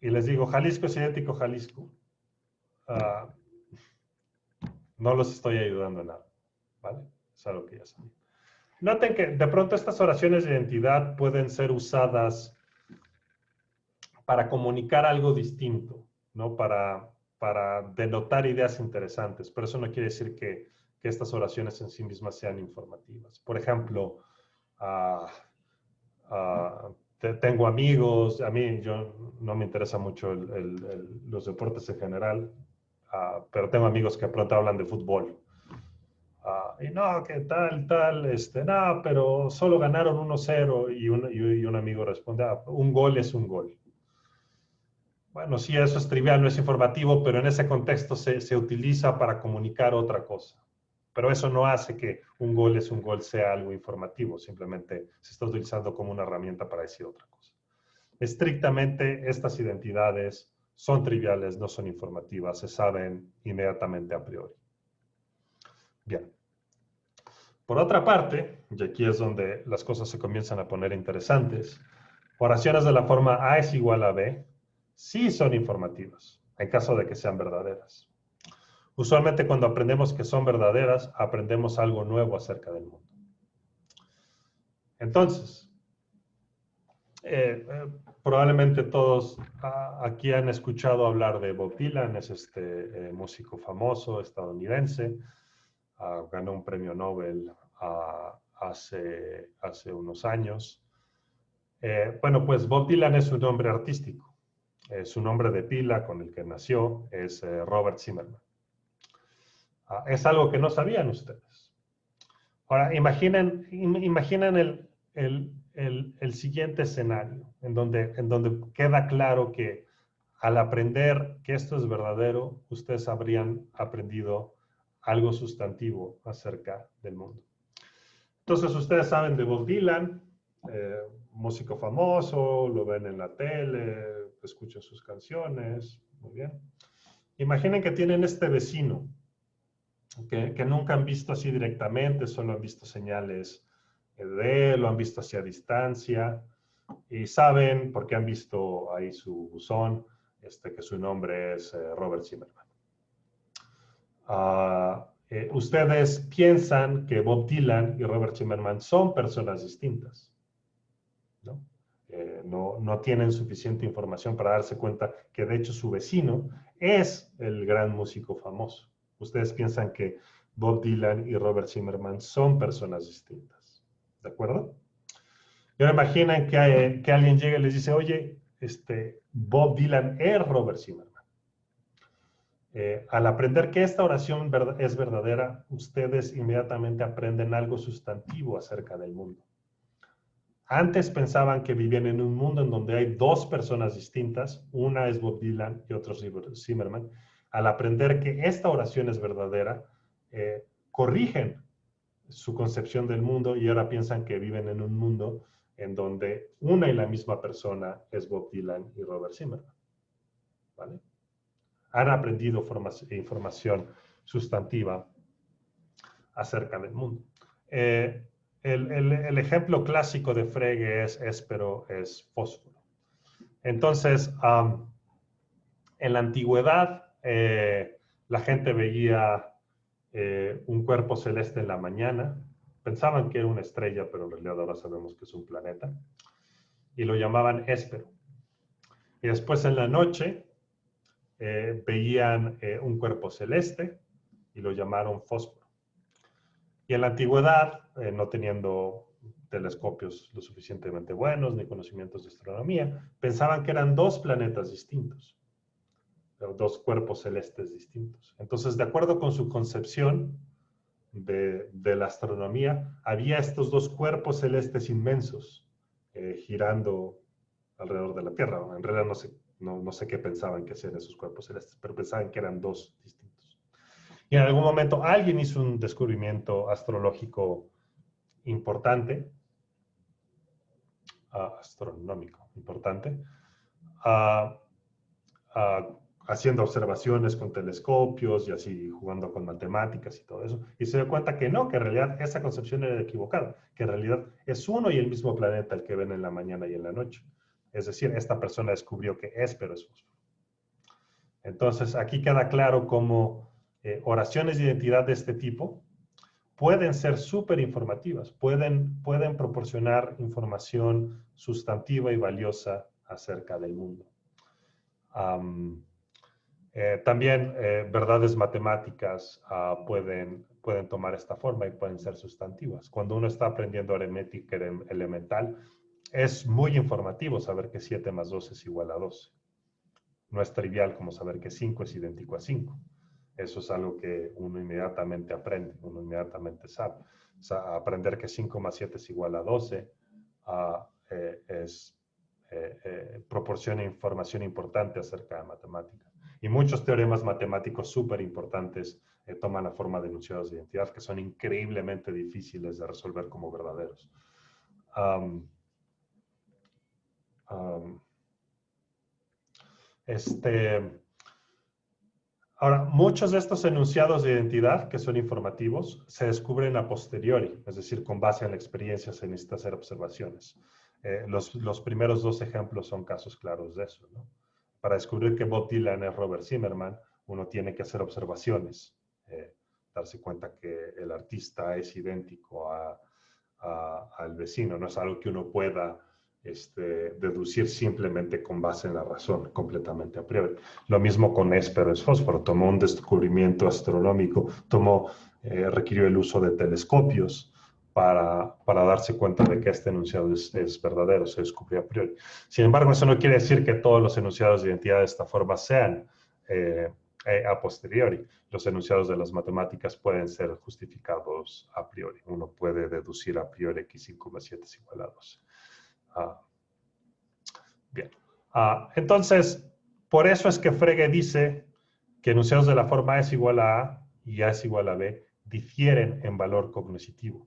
Y les digo, Jalisco es idéntico a Jalisco. No los estoy ayudando en nada. ¿Vale? Es algo que ya saben. Noten que de pronto estas oraciones de identidad pueden ser usadas para comunicar algo distinto, ¿no? Para denotar ideas interesantes. Pero eso no quiere decir que estas oraciones en sí mismas sean informativas. Por ejemplo, tengo amigos, a mí no me interesa mucho los deportes en general, pero tengo amigos que de pronto hablan de fútbol. Y no, que tal, no, pero solo ganaron 1-0 y un amigo responde, un gol es un gol. Bueno, sí, eso es trivial, no es informativo, pero en ese contexto se utiliza para comunicar otra cosa. Pero eso no hace que un gol es un gol sea algo informativo, simplemente se está utilizando como una herramienta para decir otra cosa. Estrictamente, estas identidades son triviales, no son informativas, se saben inmediatamente a priori. Bien. Por otra parte, y aquí es donde las cosas se comienzan a poner interesantes, oraciones de la forma A es igual a B sí son informativas, en caso de que sean verdaderas. Usualmente cuando aprendemos que son verdaderas, aprendemos algo nuevo acerca del mundo. Entonces, probablemente todos aquí han escuchado hablar de Bob Dylan, es este músico famoso estadounidense, ganó un premio Nobel hace unos años. Bueno, pues Bob Dylan es un nombre artístico. Su nombre de pila con el que nació es Robert Zimmerman. Es algo que no sabían ustedes. Ahora, imaginen el siguiente escenario, en donde queda claro que al aprender que esto es verdadero, ustedes habrían aprendido algo sustantivo acerca del mundo. Entonces, ustedes saben de Bob Dylan, músico famoso, lo ven en la tele, escuchan sus canciones, muy bien. Imaginen que tienen este vecino, que nunca han visto así directamente, solo han visto señales de él, lo han visto hacia distancia, y saben, porque han visto ahí su buzón, que su nombre es Robert Zimmerman. Ustedes piensan que Bob Dylan y Robert Zimmerman son personas distintas, ¿no? No tienen suficiente información para darse cuenta que de hecho su vecino es el gran músico famoso. Ustedes piensan que Bob Dylan y Robert Zimmerman son personas distintas, ¿de acuerdo? Y ahora imaginen que alguien llega y les dice, oye, Bob Dylan es Robert Zimmerman. Al aprender que esta oración es verdadera, ustedes inmediatamente aprenden algo sustantivo acerca del mundo. Antes pensaban que vivían en un mundo en donde hay dos personas distintas, una es Bob Dylan y otro es Zimmerman. Al aprender que esta oración es verdadera, corrigen su concepción del mundo y ahora piensan que viven en un mundo en donde una y la misma persona es Bob Dylan y Robert Zimmerman. ¿Vale? Han aprendido información sustantiva acerca del mundo. El ejemplo clásico de Frege es éspero, es fósforo. Entonces, en la antigüedad, la gente veía un cuerpo celeste en la mañana. Pensaban que era una estrella, pero en realidad ahora sabemos que es un planeta. Y lo llamaban éspero. Y después en la noche veían un cuerpo celeste y lo llamaron fósforo. Y en la antigüedad, no teniendo telescopios lo suficientemente buenos ni conocimientos de astronomía, pensaban que eran dos planetas distintos, dos cuerpos celestes distintos. Entonces, de acuerdo con su concepción de la astronomía, había estos dos cuerpos celestes inmensos girando alrededor de la Tierra. En realidad no sé qué pensaban que eran esos cuerpos celestes, pero pensaban que eran dos distintos. Y en algún momento alguien hizo un descubrimiento astrológico importante, astronómico importante, haciendo observaciones con telescopios y así jugando con matemáticas y todo eso, y se dio cuenta que no, que en realidad esa concepción era equivocada, que en realidad es uno y el mismo planeta el que ven en la mañana y en la noche. Es decir, esta persona descubrió que éspero es fósforo. Entonces, aquí queda claro cómo oraciones de identidad de este tipo pueden ser súper informativas, pueden proporcionar información sustantiva y valiosa acerca del mundo. También verdades matemáticas pueden tomar esta forma y pueden ser sustantivas. Cuando uno está aprendiendo aritmética elemental, es muy informativo saber que 7 más 2 es igual a 12. No es trivial como saber que 5 es idéntico a 5. Eso es algo que uno inmediatamente aprende, uno inmediatamente sabe. O sea, aprender que 5 más 7 es igual a 12 proporciona información importante acerca de matemáticas. Y muchos teoremas matemáticos súper importantes toman la forma de enunciados de identidad que son increíblemente difíciles de resolver como verdaderos. Ahora, muchos de estos enunciados de identidad, que son informativos, se descubren a posteriori, es decir, con base en la experiencia se necesita hacer observaciones. Los primeros dos ejemplos son casos claros de eso, ¿no? Para descubrir que Bob Dylan es Robert Zimmerman, uno tiene que hacer observaciones, darse cuenta que el artista es idéntico al vecino, no es algo que uno pueda deducir simplemente con base en la razón, completamente a priori. Lo mismo con Esper es fósforo, tomó un descubrimiento astronómico, requirió el uso de telescopios para darse cuenta de que este enunciado es verdadero, se descubrió a priori. Sin embargo, eso no quiere decir que todos los enunciados de identidad de esta forma sean a posteriori. Los enunciados de las matemáticas pueden ser justificados a priori. Uno puede deducir a priori que 5 más 7 es igual a 12. Bien. Entonces, por eso es que Frege dice que enunciados de la forma A es igual a A y A es igual a B difieren en valor cognoscitivo.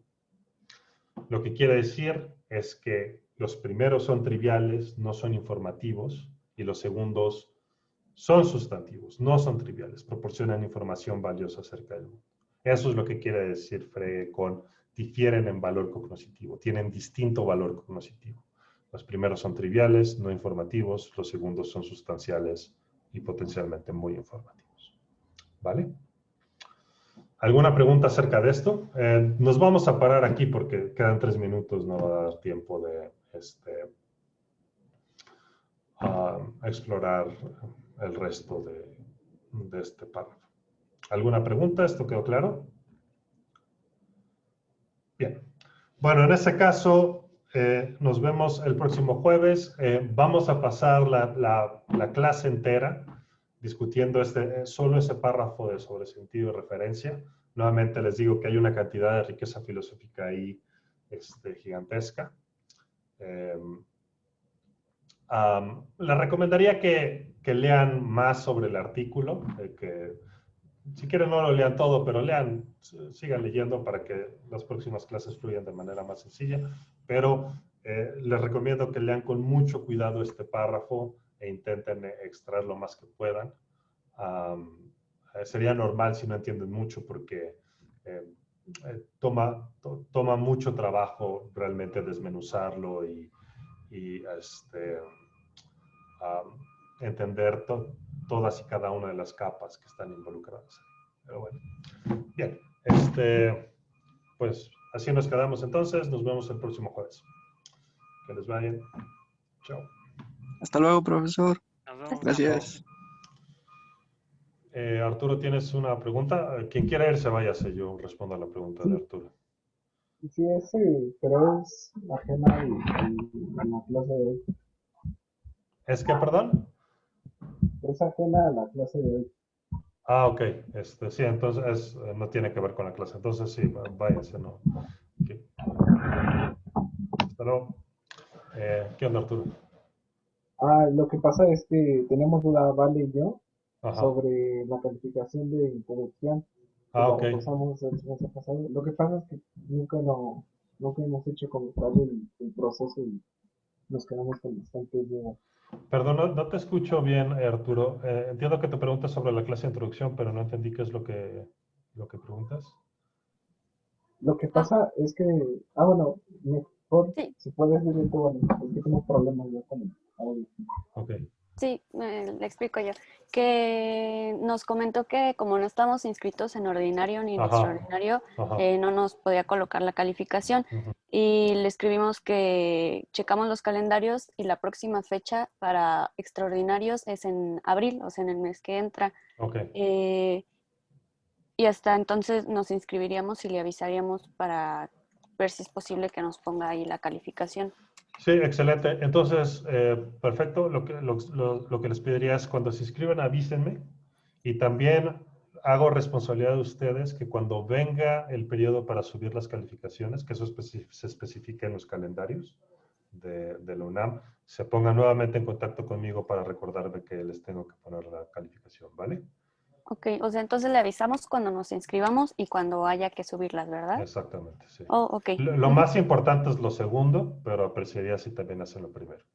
Lo que quiere decir es que los primeros son triviales, no son informativos, y los segundos son sustantivos, no son triviales, proporcionan información valiosa acerca del mundo. Eso es lo que quiere decir Frege con difieren en valor cognoscitivo, tienen distinto valor cognoscitivo. Los primeros son triviales, no informativos, los segundos son sustanciales y potencialmente muy informativos. ¿Vale? ¿Alguna pregunta acerca de esto? Nos vamos a parar aquí porque quedan 3 minutos, no va a dar tiempo de explorar el resto de este párrafo. ¿Alguna pregunta? ¿Esto quedó claro? Bien. Bueno, en ese caso, nos vemos el próximo jueves. Vamos a pasar la clase entera discutiendo solo ese párrafo de sobre sentido y referencia. Nuevamente les digo que hay una cantidad de riqueza filosófica ahí gigantesca. Les recomendaría que lean más sobre el artículo, que si quieren no lo lean todo, pero sigan leyendo para que las próximas clases fluyan de manera más sencilla. Pero les recomiendo que lean con mucho cuidado este párrafo e intenten extraer lo más que puedan. Sería normal si no entienden mucho porque toma mucho trabajo realmente desmenuzarlo y entender todas y cada una de las capas que están involucradas. Pero bueno, bien, pues así nos quedamos entonces. Nos vemos el próximo jueves. Que les vaya bien. Chao. Hasta luego, profesor. Nos vemos. Gracias. Arturo, ¿tienes una pregunta? Quien quiera irse, váyase. Yo respondo a la pregunta de Arturo. Sí, pero es ajena a la clase de hoy. ¿Es que, perdón? Es ajena a la clase de hoy. Ok. Sí, entonces no tiene que ver con la clase. Entonces sí, váyanse, ¿no? Okay. Hasta luego. ¿Qué onda, Arturo? Lo que pasa es que tenemos duda, Vale y yo, Ajá. sobre la calificación de introducción. Que la Ok. repasamos el semestre pasado. Lo que pasa es que nunca hemos hecho como tal el proceso y nos quedamos con bastantes dudas. Perdón, no te escucho bien, Arturo. Entiendo que te preguntas sobre la clase de introducción, pero no entendí qué es lo que preguntas. Lo que pasa es que, bueno, mejor Sí. si puedes decir tú, Vale, porque tengo problemas yo con el audio. Ok. Sí, le explico yo. Que nos comentó que como no estamos inscritos en ordinario ni en Ajá. extraordinario, Ajá. no nos podía colocar la calificación. Ujú. Y le escribimos que checamos los calendarios y la próxima fecha para extraordinarios es en abril, o sea, en el mes que entra. Ok. Y hasta entonces nos inscribiríamos y le avisaríamos para ver si es posible que nos ponga ahí la calificación. Sí, excelente. Entonces, perfecto. Lo que les pediría es cuando se inscriban, avísenme. Y también hago responsabilidad de ustedes que cuando venga el periodo para subir las calificaciones, que eso se especifica en los calendarios de la UNAM, se pongan nuevamente en contacto conmigo para recordarme que les tengo que poner la calificación, ¿vale? Ok, o sea, entonces le avisamos cuando nos inscribamos y cuando haya que subirlas, ¿verdad? Exactamente, sí. Oh, ok. Lo más importante es lo segundo, pero apreciaría si también hacen lo primero.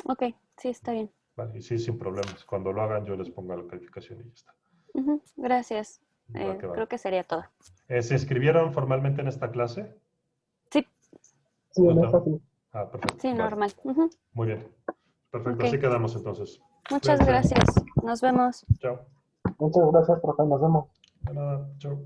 Ok, sí, está bien. Vale, y sí, sin problemas. Cuando lo hagan, yo les pongo la calificación y ya está. Gracias. Va que va. Creo que sería todo. ¿Se inscribieron formalmente en esta clase? Sí, Sí, en ¿No? esta sí. Ah, perfecto. sí, Vale. normal. Muy bien. Perfecto, Ok. así quedamos entonces. Muchas Cuídense. gracias. Nos vemos. Chao. Muchas gracias, profe. Nos vemos. De nada. Chao.